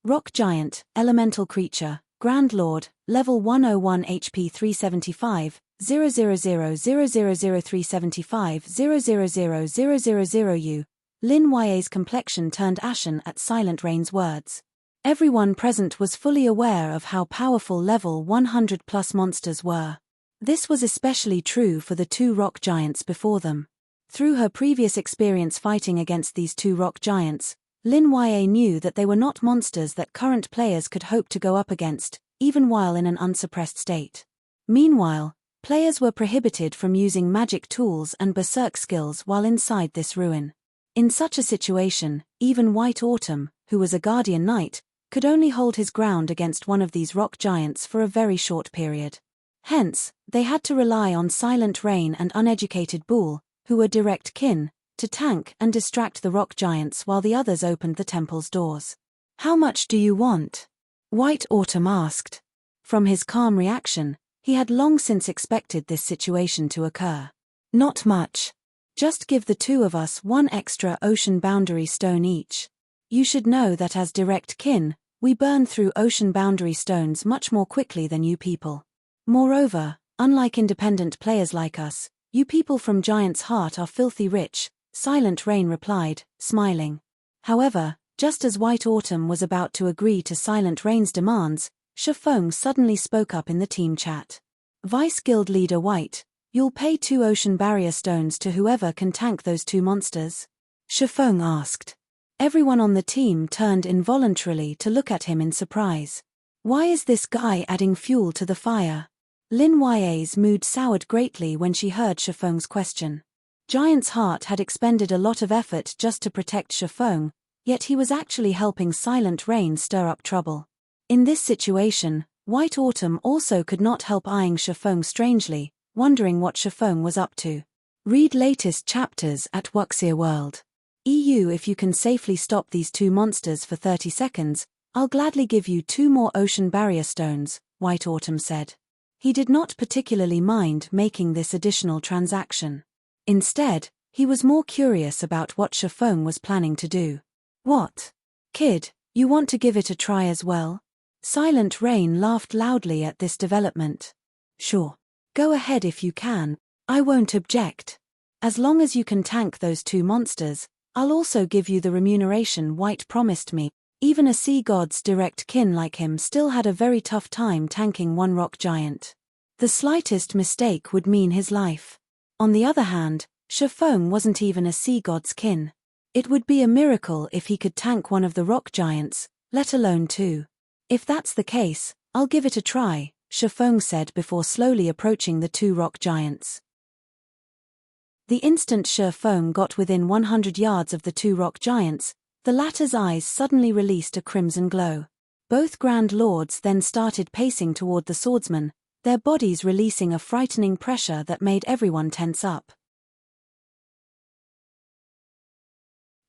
Rock Giant, Elemental Creature, Grand Lord, Level 101 HP 375, 000000375 0000000U. Lin Ya's complexion turned ashen at Silent Rain's words. Everyone present was fully aware of how powerful level 100+ monsters were. This was especially true for the two rock giants before them. Through her previous experience fighting against these two rock giants, Lin Ya knew that they were not monsters that current players could hope to go up against, even while in an unsuppressed state. Meanwhile, players were prohibited from using magic tools and berserk skills while inside this ruin. In such a situation, even White Autumn, who was a guardian knight, could only hold his ground against one of these rock giants for a very short period. Hence, they had to rely on Silent Rain and uneducated Bull, who were direct kin, to tank and distract the rock giants while the others opened the temple's doors. "How much do you want?" White Autumn asked. From his calm reaction, he had long since expected this situation to occur. "Not much. Just give the two of us one extra ocean boundary stone each. You should know that as direct kin, we burn through ocean boundary stones much more quickly than you people. Moreover, unlike independent players like us, you people from Giant's Heart are filthy rich," Silent Rain replied, smiling. However, just as White Autumn was about to agree to Silent Rain's demands, Shifeng suddenly spoke up in the team chat. "Vice Guild Leader White, you'll pay 2 ocean barrier stones to whoever can tank those 2 monsters?" Shifeng asked. Everyone on the team turned involuntarily to look at him in surprise. Why is this guy adding fuel to the fire? Lin Ya's mood soured greatly when she heard Shifeng's question. Giant's Heart had expended a lot of effort just to protect Shifeng, yet he was actually helping Silent Rain stir up trouble. In this situation, White Autumn also could not help eyeing Shifeng strangely, wondering what Shifeng was up to. Read latest chapters at Wuxia World. EU. If you can safely stop these 2 monsters for 30 seconds, I'll gladly give you 2 more ocean barrier stones, White Autumn said. He did not particularly mind making this additional transaction. Instead, he was more curious about what Shifeng was planning to do. "What? Kid, you want to give it a try as well?" Silent Rain laughed loudly at this development. "Sure. Go ahead if you can, I won't object. As long as you can tank those 2 monsters, I'll also give you the remuneration White promised me." Even a sea god's direct kin like him still had a very tough time tanking one rock giant. The slightest mistake would mean his life. On the other hand, Shifeng wasn't even a sea god's kin. It would be a miracle if he could tank one of the rock giants, let alone 2. "If that's the case, I'll give it a try," Shifeng said before slowly approaching the 2 rock giants. The instant Shifeng got within 100 yards of the 2 rock giants, the latter's eyes suddenly released a crimson glow. Both Grand Lords then started pacing toward the swordsman, their bodies releasing a frightening pressure that made everyone tense up.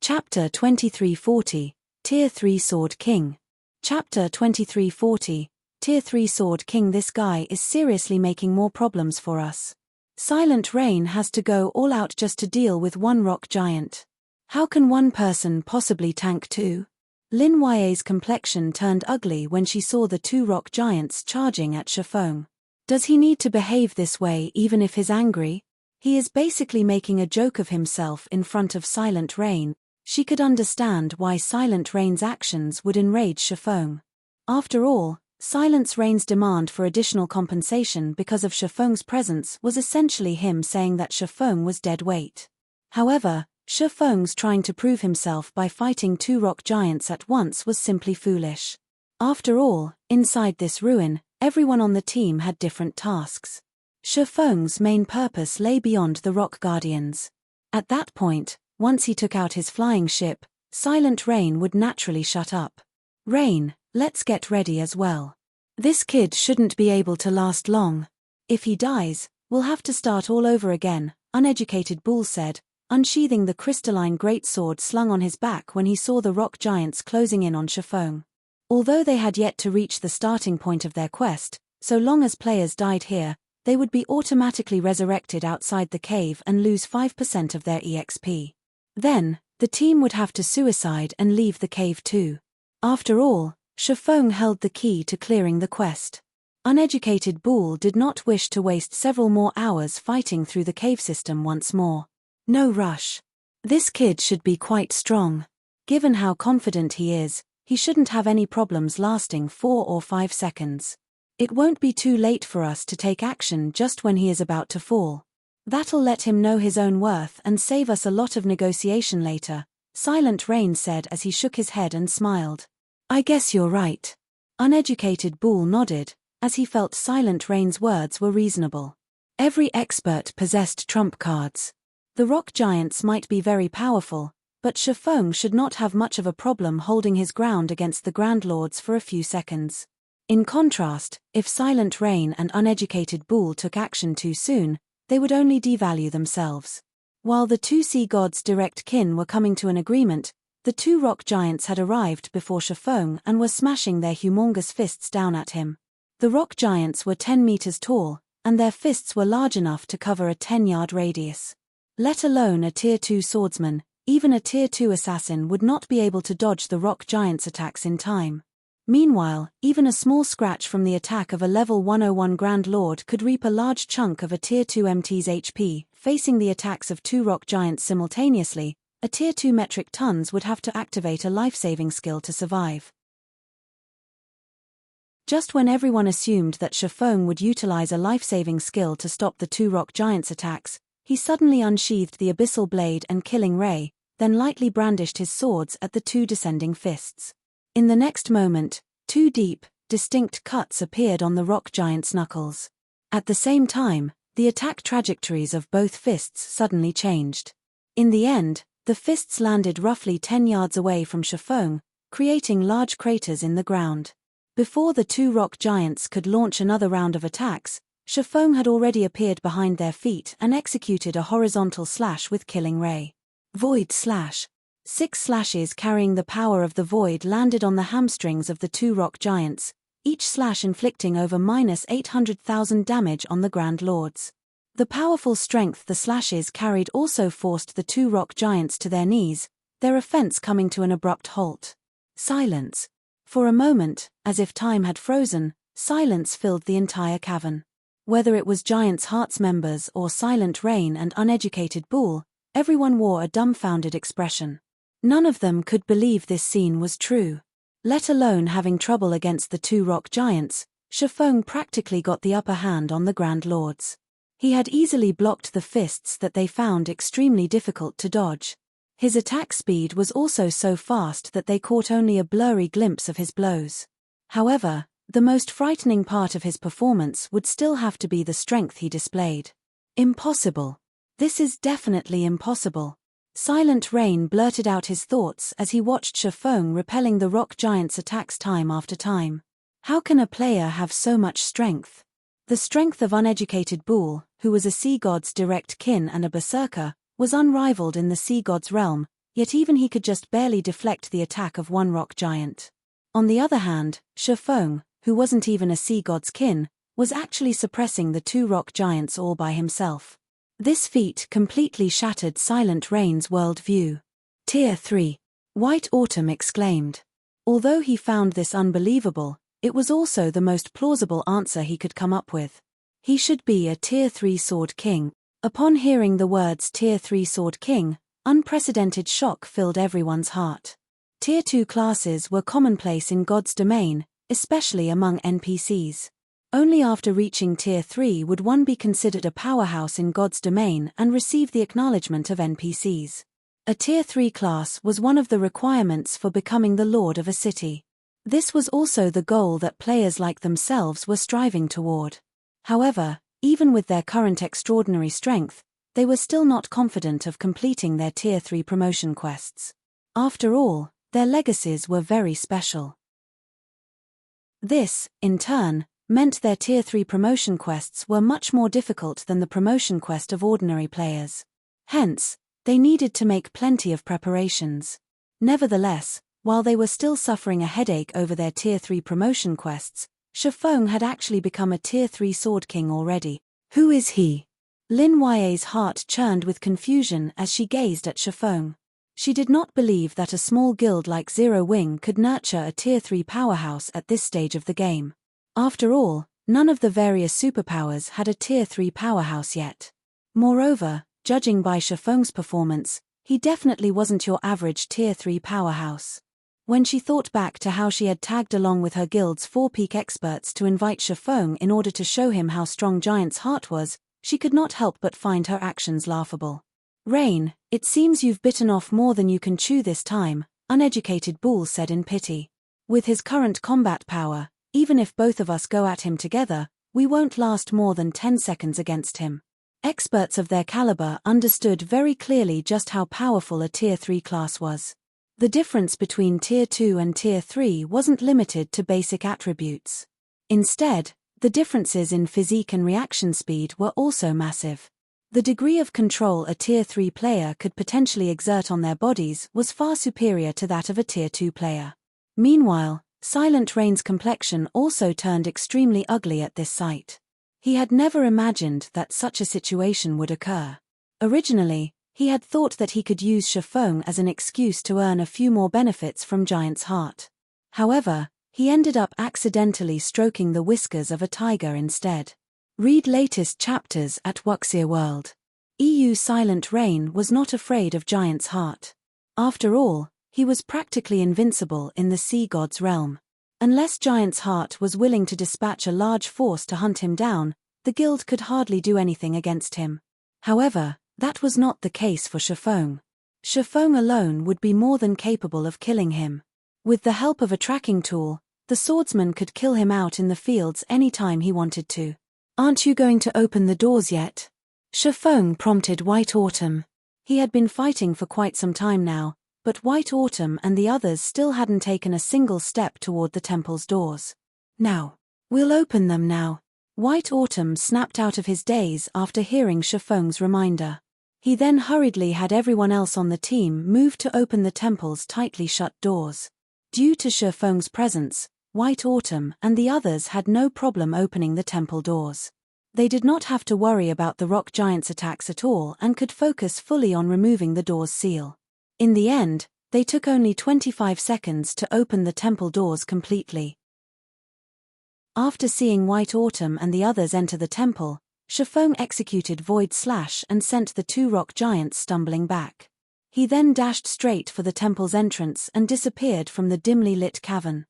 Chapter 2340, Tier 3 Sword King. Chapter 2340, Tier 3 Sword King. This guy is seriously making more problems for us. Silent Rain has to go all out just to deal with one rock giant. How can one person possibly tank 2? Lin Ya's complexion turned ugly when she saw the 2 rock giants charging at Shifeng. Does he need to behave this way even if he's angry? He is basically making a joke of himself in front of Silent Rain. She could understand why Silent Rain's actions would enrage Shifeng. After all, Silent Rain's demand for additional compensation because of Shifeng's presence was essentially him saying that Shifeng was dead weight. However, Shifeng's trying to prove himself by fighting 2 rock giants at once was simply foolish. After all, inside this ruin, everyone on the team had different tasks. Shifeng's main purpose lay beyond the rock guardians. At that point, once he took out his flying ship, Silent Rain would naturally shut up. "Rain, let's get ready as well. This kid shouldn't be able to last long. If he dies, we'll have to start all over again," uneducated Bull said, unsheathing the crystalline greatsword slung on his back when he saw the rock giants closing in on Shifeng. Although they had yet to reach the starting point of their quest, so long as players died here, they would be automatically resurrected outside the cave and lose 5% of their EXP. Then, the team would have to suicide and leave the cave too. After all, Shifeng held the key to clearing the quest. Uneducated Bull did not wish to waste several more hours fighting through the cave system once more. No rush. This kid should be quite strong. Given how confident he is, he shouldn't have any problems lasting 4 or 5 seconds. It won't be too late for us to take action just when he is about to fall. That'll let him know his own worth and save us a lot of negotiation later, Silent Rain said as he shook his head and smiled. I guess you're right. Uneducated Bull nodded, as he felt Silent Rain's words were reasonable. Every expert possessed trump cards. The rock giants might be very powerful, but Shifeng should not have much of a problem holding his ground against the Grand Lords for a few seconds. In contrast, if Silent Rain and Uneducated Bull took action too soon, they would only devalue themselves. While the two sea gods' direct kin were coming to an agreement, the two rock giants had arrived before Shifeng and were smashing their humongous fists down at him. The rock giants were 10 meters tall, and their fists were large enough to cover a 10-yard radius. Let alone a Tier 2 swordsman, even a Tier 2 assassin would not be able to dodge the rock giants' attacks in time. Meanwhile, even a small scratch from the attack of a level 101 Grand Lord could reap a large chunk of a Tier 2 MT's HP. Facing the attacks of two rock giants simultaneously, a Tier 2 metric tons would have to activate a life-saving skill to survive. Just when everyone assumed that Shifeng would utilize a life-saving skill to stop the two rock giants' attacks, he suddenly unsheathed the abyssal blade and killing ray, then lightly brandished his swords at the two descending fists. In the next moment, two deep, distinct cuts appeared on the rock giant's knuckles. At the same time, the attack trajectories of both fists suddenly changed. In the end, the fists landed roughly 10 yards away from Shifeng, creating large craters in the ground. Before the two rock giants could launch another round of attacks, Shifeng had already appeared behind their feet and executed a horizontal slash with killing ray. Void slash. 6 slashes carrying the power of the void landed on the hamstrings of the two rock giants, each slash inflicting over -800,000 damage on the Grand Lords. The powerful strength the slashes carried also forced the two rock giants to their knees, their offense coming to an abrupt halt. Silence. For a moment, as if time had frozen, silence filled the entire cavern. Whether it was Giants' Hearts members or Silent Rain and Uneducated Bull, everyone wore a dumbfounded expression. None of them could believe this scene was true. Let alone having trouble against the two rock giants, Shifeng practically got the upper hand on the Grand Lords. He had easily blocked the fists that they found extremely difficult to dodge. His attack speed was also so fast that they caught only a blurry glimpse of his blows. However, the most frightening part of his performance would still have to be the strength he displayed. Impossible. This is definitely impossible. Silent Rain blurted out his thoughts as he watched Shifeng repelling the rock giant's attacks time after time. How can a player have so much strength? The strength of Uneducated Bull, who was a sea god's direct kin and a berserker, was unrivaled in the sea god's realm, yet even he could just barely deflect the attack of one rock giant. On the other hand, Shifeng, who wasn't even a sea god's kin, was actually suppressing the two rock giants all by himself. This feat completely shattered Silent Rain's world view. Tier 3. White Autumn exclaimed. Although he found this unbelievable, it was also the most plausible answer he could come up with. He should be a Tier 3 Sword King. Upon hearing the words Tier 3 Sword King, unprecedented shock filled everyone's heart. Tier 2 classes were commonplace in God's domain, especially among NPCs. Only after reaching Tier 3 would one be considered a powerhouse in God's domain and receive the acknowledgement of NPCs. A Tier 3 class was one of the requirements for becoming the lord of a city. This was also the goal that players like themselves were striving toward. However, even with their current extraordinary strength, they were still not confident of completing their Tier 3 promotion quests. After all, their legacies were very special. This, in turn, meant their Tier 3 promotion quests were much more difficult than the promotion quest of ordinary players. Hence, they needed to make plenty of preparations. Nevertheless, while they were still suffering a headache over their Tier 3 promotion quests, Shifeng had actually become a Tier 3 Sword King already. Who is he? Lin Yae's heart churned with confusion as she gazed at Shifeng. She did not believe that a small guild like Zero Wing could nurture a Tier 3 powerhouse at this stage of the game. After all, None of the various superpowers had a Tier 3 powerhouse yet. Moreover, judging by Shifeng's performance, he definitely wasn't your average Tier 3 powerhouse. When she thought back to how she had tagged along with her guild's 4 peak experts to invite Shifeng in order to show him how strong Giant's heart was, she could not help but find her actions laughable. "Rain, it seems you've bitten off more than you can chew this time," uneducated Bull said in pity. "With his current combat power, even if both of us go at him together, we won't last more than 10 seconds against him." Experts of their caliber understood very clearly just how powerful a Tier 3 class was. The difference between Tier 2 and Tier 3 wasn't limited to basic attributes. Instead, the differences in physique and reaction speed were also massive. The degree of control a Tier 3 player could potentially exert on their bodies was far superior to that of a Tier 2 player. Meanwhile, Silent Rain's complexion also turned extremely ugly at this sight. He had never imagined that such a situation would occur. Originally, he had thought that he could use Shifeng as an excuse to earn a few more benefits from Giant's heart. However, he ended up accidentally stroking the whiskers of a tiger instead. Read latest chapters at Wuxia World. EU Silent Rain was not afraid of Giant's heart. After all, he was practically invincible in the sea god's realm. Unless Giant's heart was willing to dispatch a large force to hunt him down, the guild could hardly do anything against him. However, that was not the case for Shifeng. Shifeng alone would be more than capable of killing him. With the help of a tracking tool, the swordsman could kill him out in the fields anytime he wanted to. "Aren't you going to open the doors yet?" Shifeng prompted White Autumn. He had been fighting for quite some time now, but White Autumn and the others still hadn't taken a single step toward the temple's doors. "Now. We'll open them now." White Autumn snapped out of his daze after hearing Shifeng's reminder. He then hurriedly had everyone else on the team move to open the temple's tightly shut doors. Due to Shifeng's presence, White Autumn and the others had no problem opening the temple doors. They did not have to worry about the rock giant's attacks at all and could focus fully on removing the door's seal. In the end, they took only 25 seconds to open the temple doors completely. After seeing White Autumn and the others enter the temple, Shifeng executed Void Slash and sent the 2 rock giants stumbling back. He then dashed straight for the temple's entrance and disappeared from the dimly lit cavern.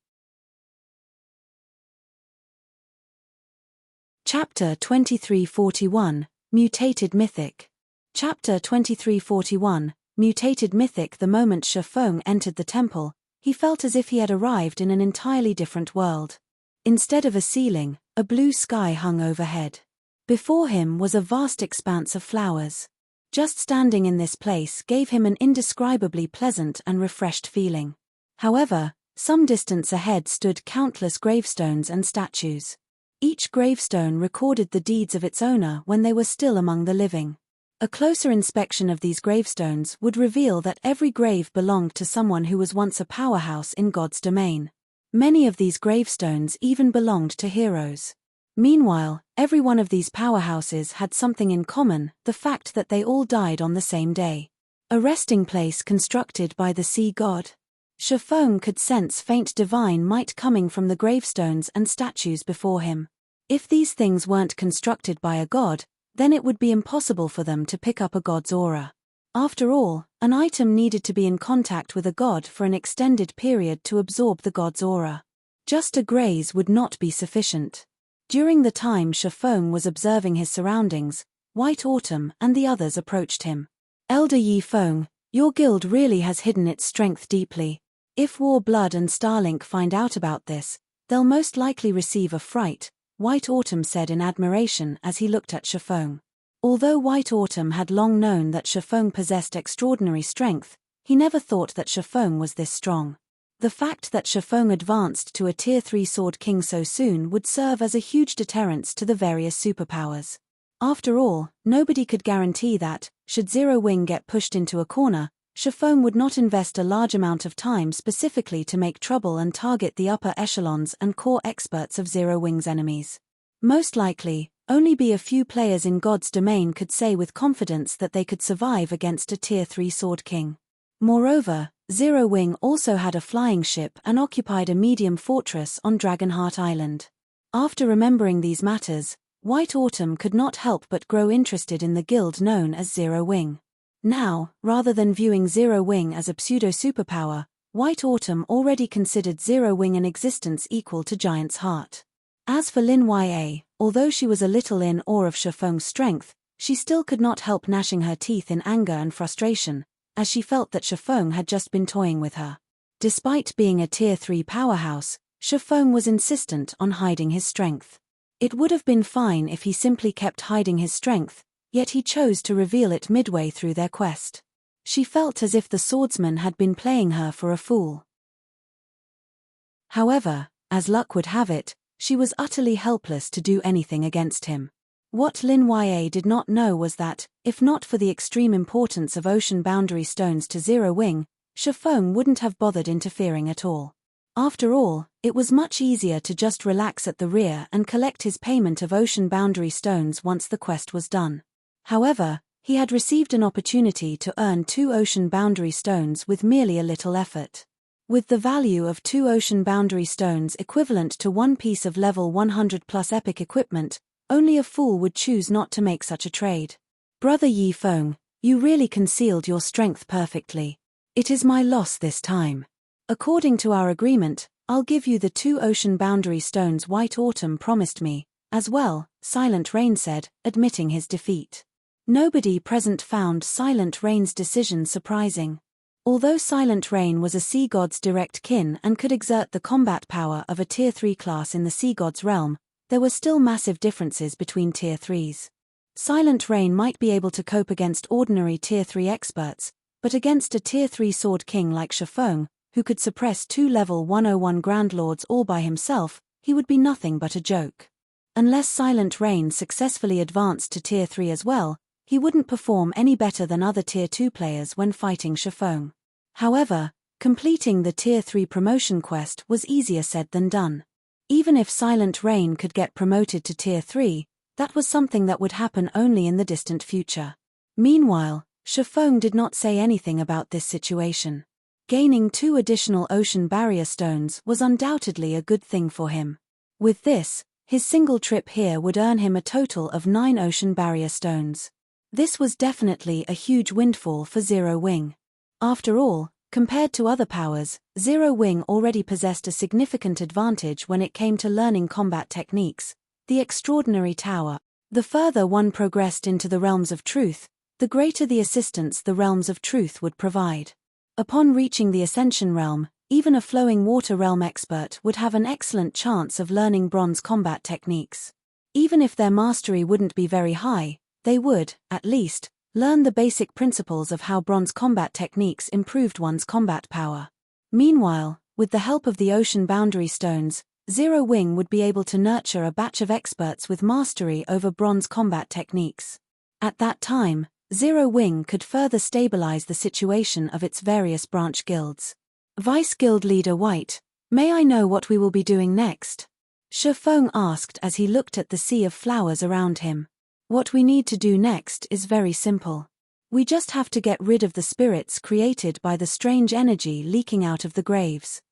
Chapter 2341, Mutated Mythic. Chapter 2341, Mutated Mythic. The moment Shifeng entered the temple, he felt as if he had arrived in an entirely different world. Instead of a ceiling, a blue sky hung overhead. Before him was a vast expanse of flowers. Just standing in this place gave him an indescribably pleasant and refreshed feeling. However, some distance ahead stood countless gravestones and statues. Each gravestone recorded the deeds of its owner when they were still among the living. A closer inspection of these gravestones would reveal that every grave belonged to someone who was once a powerhouse in God's domain. Many of these gravestones even belonged to heroes. Meanwhile, every one of these powerhouses had something in common, the fact that they all died on the same day. A resting place constructed by the sea god. Shifeng could sense faint divine might coming from the gravestones and statues before him. If these things weren't constructed by a god, then it would be impossible for them to pick up a god's aura. After all, an item needed to be in contact with a god for an extended period to absorb the god's aura. Just a graze would not be sufficient. During the time Shifeng was observing his surroundings, White Autumn and the others approached him. "Elder Yi Feng, your guild really has hidden its strength deeply. If War Blood and Starlink find out about this, they'll most likely receive a fright," White Autumn said in admiration as he looked at Shifeng. Although White Autumn had long known that Shifeng possessed extraordinary strength, he never thought that Shifeng was this strong. The fact that Shifeng advanced to a Tier 3 Sword King so soon would serve as a huge deterrence to the various superpowers. After all, nobody could guarantee that, should Zero Wing get pushed into a corner, Shifeng would not invest a large amount of time specifically to make trouble and target the upper echelons and core experts of Zero Wing's enemies. Most likely, only be a few players in God's domain could say with confidence that they could survive against a Tier 3 Sword King. Moreover, Zero Wing also had a flying ship and occupied a medium fortress on Dragonheart Island. After remembering these matters, White Autumn could not help but grow interested in the guild known as Zero Wing. Now, rather than viewing Zero Wing as a pseudo-superpower, White Autumn already considered Zero Wing an existence equal to Giant's Heart. As for Lin Ya, although she was a little in awe of Shifeng's strength, she still could not help gnashing her teeth in anger and frustration, as she felt that Shifeng had just been toying with her. Despite being a Tier 3 powerhouse, Shifeng was insistent on hiding his strength. It would have been fine if he simply kept hiding his strength, yet he chose to reveal it midway through their quest. She felt as if the swordsman had been playing her for a fool. However, as luck would have it, she was utterly helpless to do anything against him. What Lin Ya did not know was that, if not for the extreme importance of ocean boundary stones to Zero Wing, Shifeng wouldn't have bothered interfering at all. After all, it was much easier to just relax at the rear and collect his payment of ocean boundary stones once the quest was done. However, he had received an opportunity to earn 2 ocean boundary stones with merely a little effort. With the value of 2 ocean boundary stones equivalent to 1 piece of level 100 plus epic equipment, only a fool would choose not to make such a trade. Brother Yi Feng, you really concealed your strength perfectly. It is my loss this time. According to our agreement, I'll give you the 2 ocean boundary stones White Autumn promised me, as well, Silent Rain said, admitting his defeat. Nobody present found Silent Rain's decision surprising. Although Silent Rain was a sea god's direct kin and could exert the combat power of a Tier 3 class in the sea god's realm, there were still massive differences between Tier 3s. Silent Rain might be able to cope against ordinary Tier 3 experts, but against a Tier 3 sword king like Shifeng, who could suppress 2 level 101 Grand Lords all by himself, he would be nothing but a joke. Unless Silent Rain successfully advanced to Tier 3 as well, he wouldn't perform any better than other Tier 2 players when fighting Shifeng. However, completing the Tier 3 promotion quest was easier said than done. Even if Silent Rain could get promoted to Tier 3, that was something that would happen only in the distant future. Meanwhile, Shifeng did not say anything about this situation. Gaining 2 additional ocean barrier stones was undoubtedly a good thing for him. With this, his single trip here would earn him a total of 9 ocean barrier stones. This was definitely a huge windfall for Zero Wing. After all, compared to other powers, Zero Wing already possessed a significant advantage when it came to learning combat techniques, the Extraordinary Tower. The further one progressed into the Realms of Truth, the greater the assistance the Realms of Truth would provide. Upon reaching the Ascension Realm, even a Flowing Water Realm expert would have an excellent chance of learning bronze combat techniques. Even if their mastery wouldn't be very high, they would, at least, learn the basic principles of how bronze combat techniques improved one's combat power. Meanwhile, with the help of the ocean boundary stones, Zero Wing would be able to nurture a batch of experts with mastery over bronze combat techniques. At that time, Zero Wing could further stabilize the situation of its various branch guilds. Vice Guild Leader White, may I know what we will be doing next? Shifeng asked as he looked at the sea of flowers around him. What we need to do next is very simple. We just have to get rid of the spirits created by the strange energy leaking out of the graves.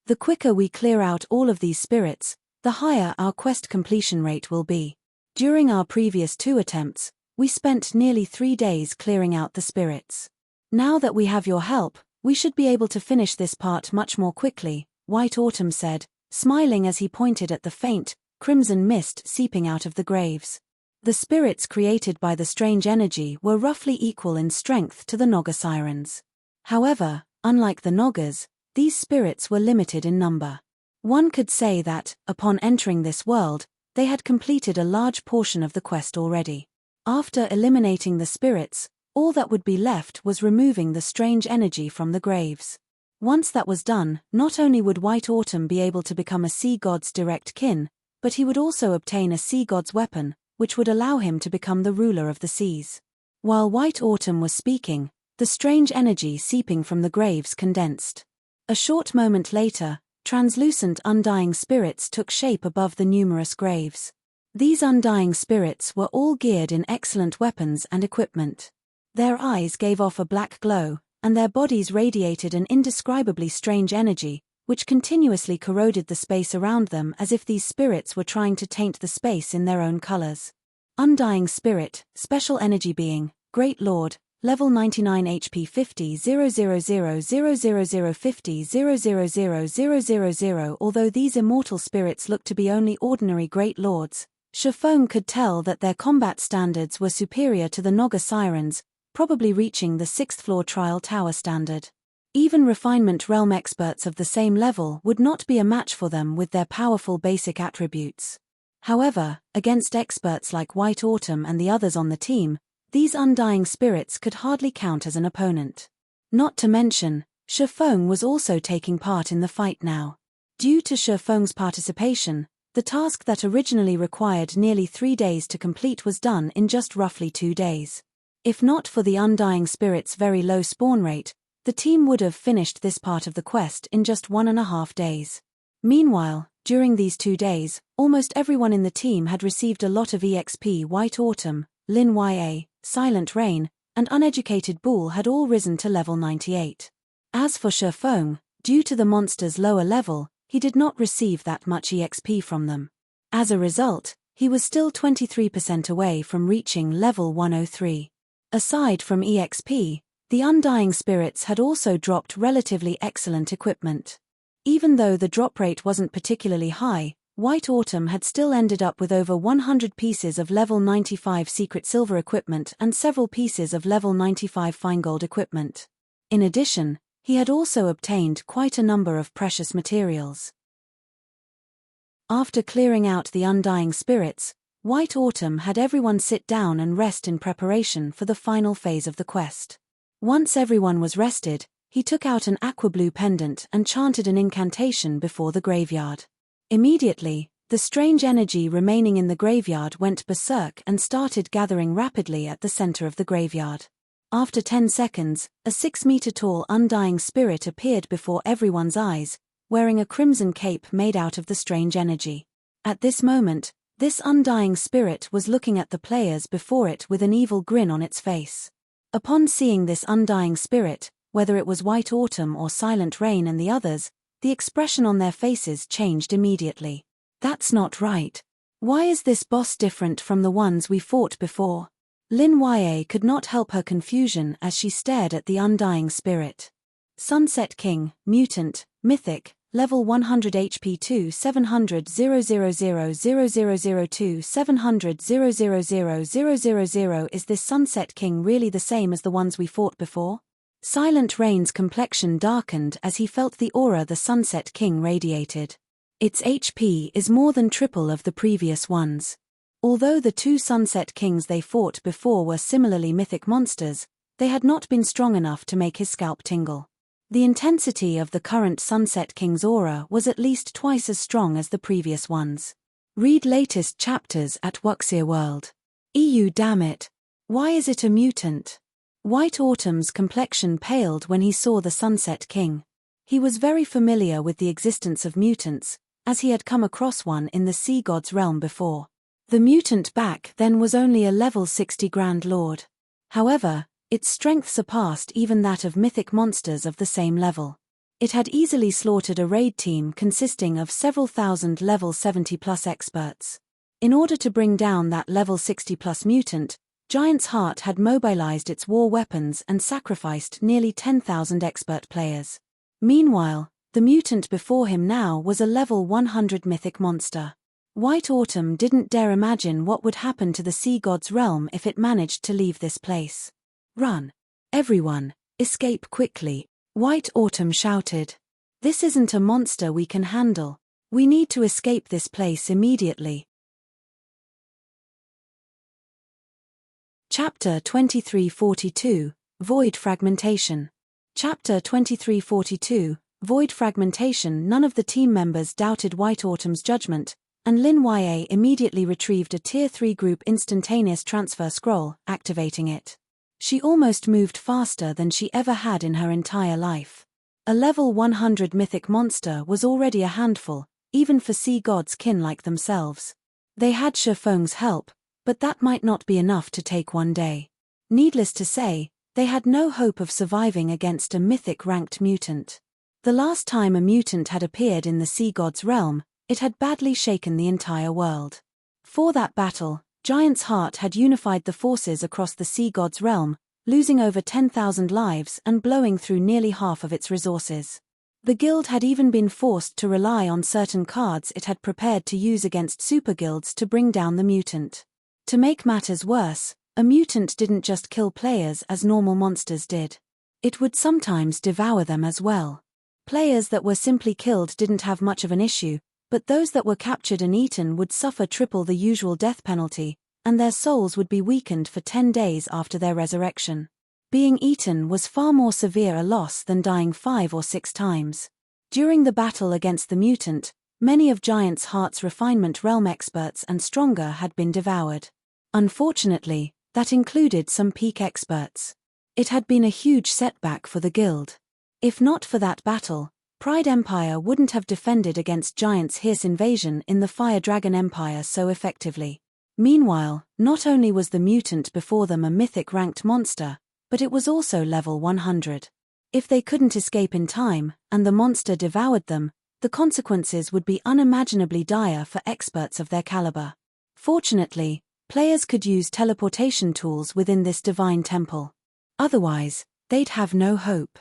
The quicker we clear out all of these spirits, the higher our quest completion rate will be. During our previous 2 attempts, we spent nearly 3 days clearing out the spirits. Now that we have your help, we should be able to finish this part much more quickly, White Autumn said, smiling as he pointed at the faint, crimson mist seeping out of the graves. The spirits created by the strange energy were roughly equal in strength to the Naga sirens. However, unlike the Nagas, these spirits were limited in number. One could say that, upon entering this world, they had completed a large portion of the quest already. After eliminating the spirits, all that would be left was removing the strange energy from the graves. Once that was done, not only would White Autumn be able to become a sea god's direct kin, but he would also obtain a sea god's weapon, which would allow him to become the ruler of the seas. While White Autumn was speaking, the strange energy seeping from the graves condensed. A short moment later, translucent undying spirits took shape above the numerous graves. These undying spirits were all geared in excellent weapons and equipment. Their eyes gave off a black glow, and their bodies radiated an indescribably strange energy, which continuously corroded the space around them as if these spirits were trying to taint the space in their own colors. Undying Spirit, Special Energy Being, Great Lord, Level 99 HP 50 0000050 0000000. Although these immortal spirits looked to be only ordinary Great Lords, Shifeng could tell that their combat standards were superior to the Naga Sirens, probably reaching the 6th floor trial tower standard. Even refinement realm experts of the same level would not be a match for them with their powerful basic attributes. However, against experts like White Autumn and the others on the team, these undying spirits could hardly count as an opponent. Not to mention, Shifeng was also taking part in the fight now. Due to Shifeng's participation, the task that originally required nearly 3 days to complete was done in just roughly 2 days. If not for the undying spirit's very low spawn rate, the team would have finished this part of the quest in just 1.5 days. Meanwhile, during these 2 days, almost everyone in the team had received a lot of EXP. White Autumn, Lin Ya, Silent Rain, and Uneducated Bull had all risen to level 98. As for Shifeng, due to the monster's lower level, he did not receive that much EXP from them. As a result, he was still 23% away from reaching level 103. Aside from EXP, the Undying Spirits had also dropped relatively excellent equipment. Even though the drop rate wasn't particularly high, White Autumn had still ended up with over 100 pieces of level 95 secret silver equipment and several pieces of level 95 fine gold equipment. In addition, he had also obtained quite a number of precious materials. After clearing out the Undying Spirits, White Autumn had everyone sit down and rest in preparation for the final phase of the quest. Once everyone was rested, he took out an aqua blue pendant and chanted an incantation before the graveyard. Immediately, the strange energy remaining in the graveyard went berserk and started gathering rapidly at the center of the graveyard. After 10 seconds, a 6-meter-tall undying spirit appeared before everyone's eyes, wearing a crimson cape made out of the strange energy. At this moment, this undying spirit was looking at the players before it with an evil grin on its face. Upon seeing this undying spirit, whether it was White Autumn or Silent Rain and the others, the expression on their faces changed immediately. That's not right. Why is this boss different from the ones we fought before? Lin Ya could not help her confusion as she stared at the undying spirit. Sunset King, Mutant, Mythic, Level 100 HP 2 700 0000002 700 0000000. Is this Sunset King really the same as the ones we fought before? Silent Rain's complexion darkened as he felt the aura the Sunset King radiated. Its HP is more than triple of the previous ones. Although the 2 Sunset Kings they fought before were similarly mythic monsters, they had not been strong enough to make his scalp tingle. The intensity of the current Sunset King's aura was at least twice as strong as the previous ones. Read latest chapters at Wuxia World. Damn it. Why is it a mutant? White Autumn's complexion paled when he saw the Sunset King. He was very familiar with the existence of mutants, as he had come across one in the Sea God's realm before. The mutant back then was only a level 60 Grand Lord. However, its strength surpassed even that of mythic monsters of the same level. It had easily slaughtered a raid team consisting of several thousand level 70+ experts. In order to bring down that level 60+ mutant, Giant's Heart had mobilized its war weapons and sacrificed nearly 10,000 expert players. Meanwhile, the mutant before him now was a level 100 mythic monster. White Autumn didn't dare imagine what would happen to the Sea God's realm if it managed to leave this place. Run! Everyone, escape quickly, White Autumn shouted. This isn't a monster we can handle. We need to escape this place immediately. Chapter 2342, Void Fragmentation. Chapter 2342, Void Fragmentation. None of the team members doubted White Autumn's judgment, and Lin Ya immediately retrieved a Tier 3 group instantaneous transfer scroll, activating it. She almost moved faster than she ever had in her entire life. A level 100 mythic monster was already a handful, even for sea gods kin like themselves. They had Shifeng's help, but that might not be enough to take one day. Needless to say, they had no hope of surviving against a mythic-ranked mutant. The last time a mutant had appeared in the sea god's realm, it had badly shaken the entire world. For that battle, Giant's Heart had unified the forces across the sea god's realm, losing over 10,000 lives and blowing through nearly half of its resources. The guild had even been forced to rely on certain cards it had prepared to use against superguilds to bring down the mutant. To make matters worse, a mutant didn't just kill players as normal monsters did. It would sometimes devour them as well. Players that were simply killed didn't have much of an issue, but those that were captured and eaten would suffer triple the usual death penalty, and their souls would be weakened for 10 days after their resurrection. Being eaten was far more severe a loss than dying 5 or 6 times. During the battle against the mutant, many of Giant's Heart's refinement realm experts and stronger had been devoured. Unfortunately, that included some peak experts. It had been a huge setback for the guild. If not for that battle, Pride Empire wouldn't have defended against Giant's Hiss invasion in the Fire Dragon Empire so effectively. Meanwhile, not only was the mutant before them a mythic-ranked monster, but it was also level 100. If they couldn't escape in time, and the monster devoured them, the consequences would be unimaginably dire for experts of their caliber. Fortunately, players could use teleportation tools within this divine temple. Otherwise, they'd have no hope.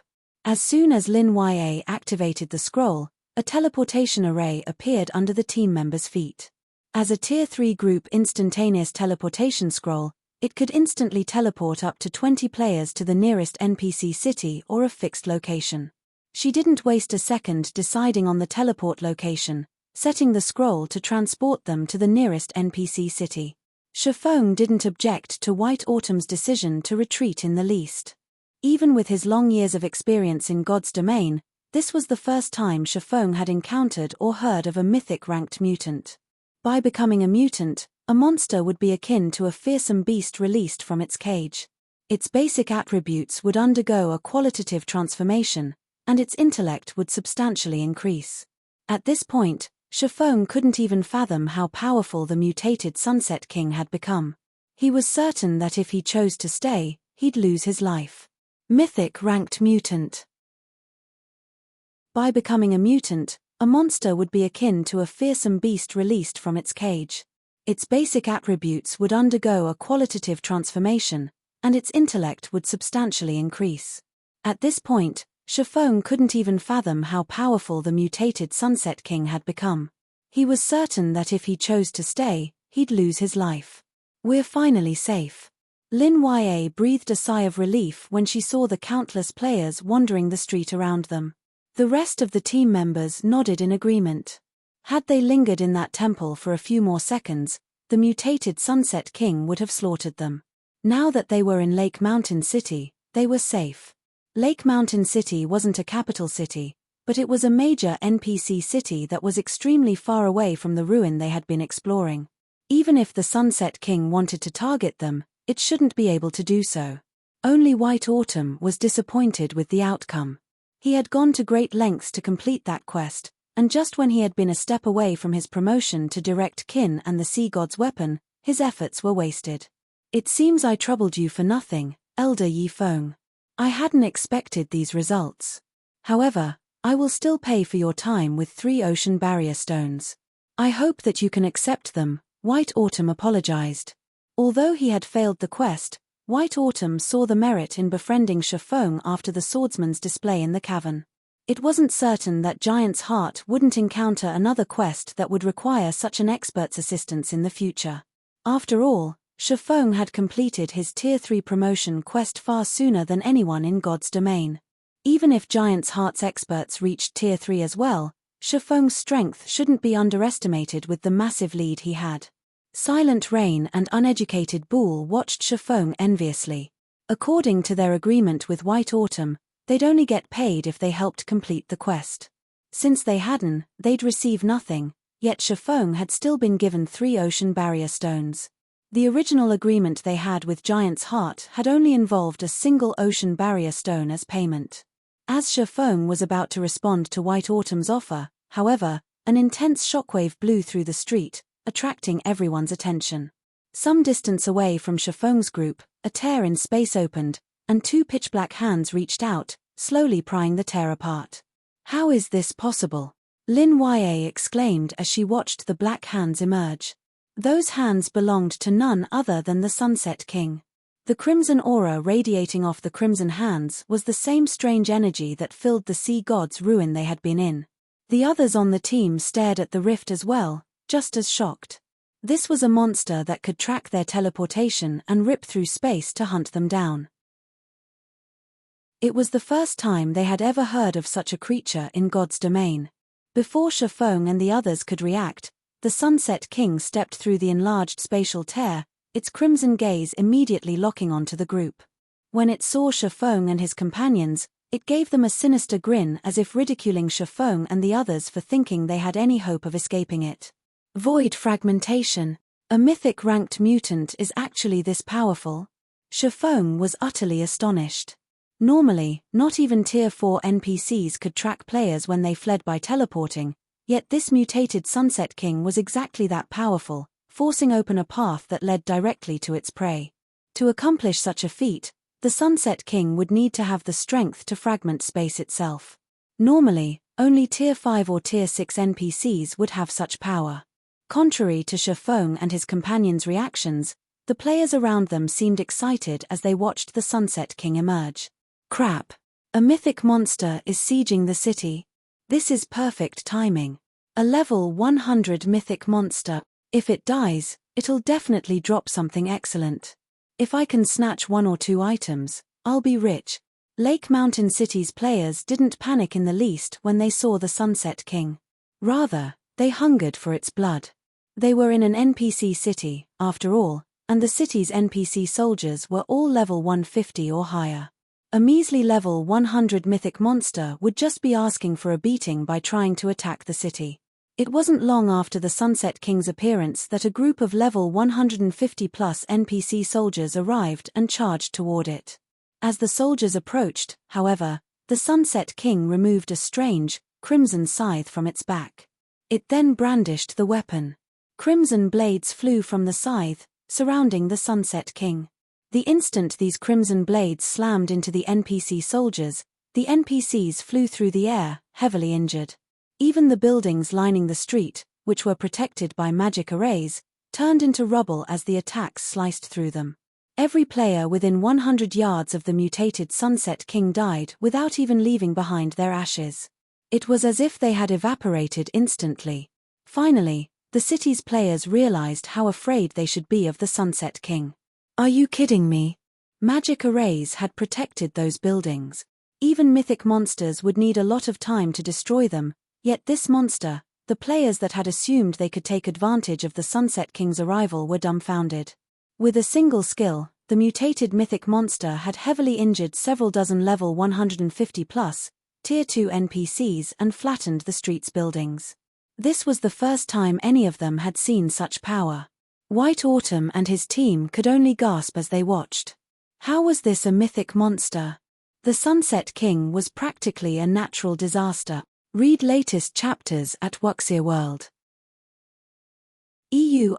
As soon as Lin Ya activated the scroll, a teleportation array appeared under the team members' feet. As a Tier 3 group instantaneous teleportation scroll, it could instantly teleport up to 20 players to the nearest NPC city or a fixed location. She didn't waste a second deciding on the teleport location, setting the scroll to transport them to the nearest NPC city. Shifeng didn't object to White Autumn's decision to retreat in the least. Even with his long years of experience in God's domain, this was the first time Shifeng had encountered or heard of a mythic-ranked mutant. By becoming a mutant, a monster would be akin to a fearsome beast released from its cage. Its basic attributes would undergo a qualitative transformation, and its intellect would substantially increase. At this point, Shifeng couldn't even fathom how powerful the mutated Sunset King had become. He was certain that if he chose to stay, he'd lose his life. Mythic-ranked mutant. By becoming a mutant, a monster would be akin to a fearsome beast released from its cage. Its basic attributes would undergo a qualitative transformation, and its intellect would substantially increase. At this point, Shifeng couldn't even fathom how powerful the mutated Sunset King had become. He was certain that if he chose to stay, he'd lose his life. We're finally safe. Lin Ya breathed a sigh of relief when she saw the countless players wandering the street around them. The rest of the team members nodded in agreement. Had they lingered in that temple for a few more seconds, the mutated Sunset King would have slaughtered them. Now that they were in Lake Mountain City, they were safe. Lake Mountain City wasn't a capital city, but it was a major NPC city that was extremely far away from the ruin they had been exploring. Even if the Sunset King wanted to target them, it shouldn't be able to do so. Only White Autumn was disappointed with the outcome. He had gone to great lengths to complete that quest, and just when he had been a step away from his promotion to direct kin and the sea god's weapon, his efforts were wasted. It seems I troubled you for nothing, Elder Yi Feng. I hadn't expected these results. However, I will still pay for your time with 3 ocean barrier stones. I hope that you can accept them, White Autumn apologized. Although he had failed the quest, White Autumn saw the merit in befriending Shifeng after the swordsman's display in the cavern. It wasn't certain that Giant's Heart wouldn't encounter another quest that would require such an expert's assistance in the future. After all, Shifeng had completed his Tier 3 promotion quest far sooner than anyone in God's domain. Even if Giant's Heart's experts reached Tier 3 as well, Shifeng's strength shouldn't be underestimated with the massive lead he had. Silent Rain and uneducated Boole watched Shifeng enviously. According to their agreement with White Autumn, they'd only get paid if they helped complete the quest. Since they hadn't, they'd receive nothing, yet Shifeng had still been given 3 ocean barrier stones. The original agreement they had with Giant's Heart had only involved a single ocean barrier stone as payment. As Shifeng was about to respond to White Autumn's offer, however, an intense shockwave blew through the street, attracting everyone's attention. Some distance away from Shifeng's group, a tear in space opened, and 2 pitch-black hands reached out, slowly prying the tear apart. How is this possible? Lin Ya exclaimed as she watched the black hands emerge. Those hands belonged to none other than the Sunset King. The crimson aura radiating off the crimson hands was the same strange energy that filled the sea god's ruin they had been in. The others on the team stared at the rift as well, just as shocked. This was a monster that could track their teleportation and rip through space to hunt them down. It was the first time they had ever heard of such a creature in God's domain. Before Shifeng and the others could react, the Sunset King stepped through the enlarged spatial tear, its crimson gaze immediately locking onto the group. When it saw Shifeng and his companions, it gave them a sinister grin as if ridiculing Shifeng and the others for thinking they had any hope of escaping it. Void fragmentation. A mythic ranked mutant is actually this powerful? Shifeng was utterly astonished. Normally, not even Tier 4 NPCs could track players when they fled by teleporting, yet this mutated Sunset King was exactly that powerful, forcing open a path that led directly to its prey. To accomplish such a feat, the Sunset King would need to have the strength to fragment space itself. Normally, only Tier 5 or Tier 6 NPCs would have such power. Contrary to Shifeng and his companions' reactions, the players around them seemed excited as they watched the Sunset King emerge. Crap! A mythic monster is sieging the city. This is perfect timing. A level 100 mythic monster. If it dies, it'll definitely drop something excellent. If I can snatch 1 or 2 items, I'll be rich. Lake Mountain City's players didn't panic in the least when they saw the Sunset King. Rather, they hungered for its blood. They were in an NPC city, after all, and the city's NPC soldiers were all level 150 or higher. A measly level 100 mythic monster would just be asking for a beating by trying to attack the city. It wasn't long after the Sunset King's appearance that a group of level 150-plus NPC soldiers arrived and charged toward it. As the soldiers approached, however, the Sunset King removed a strange, crimson scythe from its back. It then brandished the weapon. Crimson blades flew from the scythe, surrounding the Sunset King. The instant these crimson blades slammed into the NPC soldiers, the NPCs flew through the air, heavily injured. Even the buildings lining the street, which were protected by magic arrays, turned into rubble as the attacks sliced through them. Every player within 100 yards of the mutated Sunset King died without even leaving behind their ashes. It was as if they had evaporated instantly. Finally, the city's players realized how afraid they should be of the Sunset King. Are you kidding me? Magic arrays had protected those buildings. Even mythic monsters would need a lot of time to destroy them, yet this monster, the players that had assumed they could take advantage of the Sunset King's arrival were dumbfounded. With a single skill, the mutated mythic monster had heavily injured several dozen level 150-plus, Tier 2 NPCs and flattened the street's buildings. This was the first time any of them had seen such power. White Autumn and his team could only gasp as they watched. How was this a mythic monster? The Sunset King was practically a natural disaster. Read latest chapters at Wuxia World.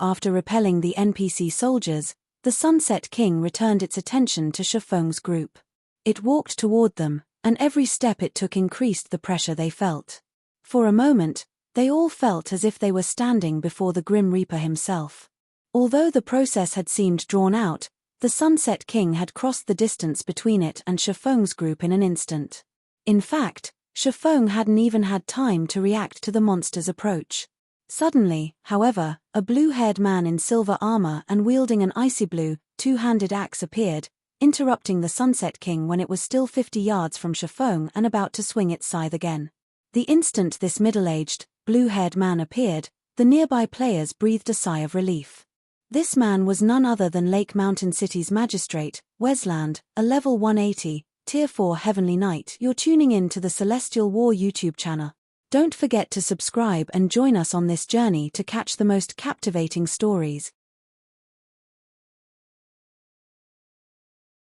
After repelling the NPC soldiers, the Sunset King returned its attention to Shifeng's group. It walked toward them, and every step it took increased the pressure they felt. For a moment, they all felt as if they were standing before the Grim Reaper himself. Although the process had seemed drawn out, the Sunset King had crossed the distance between it and Shifeng's group in an instant. In fact, Shifeng hadn't even had time to react to the monster's approach. Suddenly, however, a blue-haired man in silver armor and wielding an icy blue, two-handed axe appeared, interrupting the Sunset King when it was still 50 yards from Shifeng and about to swing its scythe again. The instant this middle-aged, blue-haired man appeared, the nearby players breathed a sigh of relief. This man was none other than Lake Mountain City's magistrate, Wesland, a level 180, Tier 4 Heavenly Knight. You're tuning in to the Celestial War YouTube channel. Don't forget to subscribe and join us on this journey to catch the most captivating stories.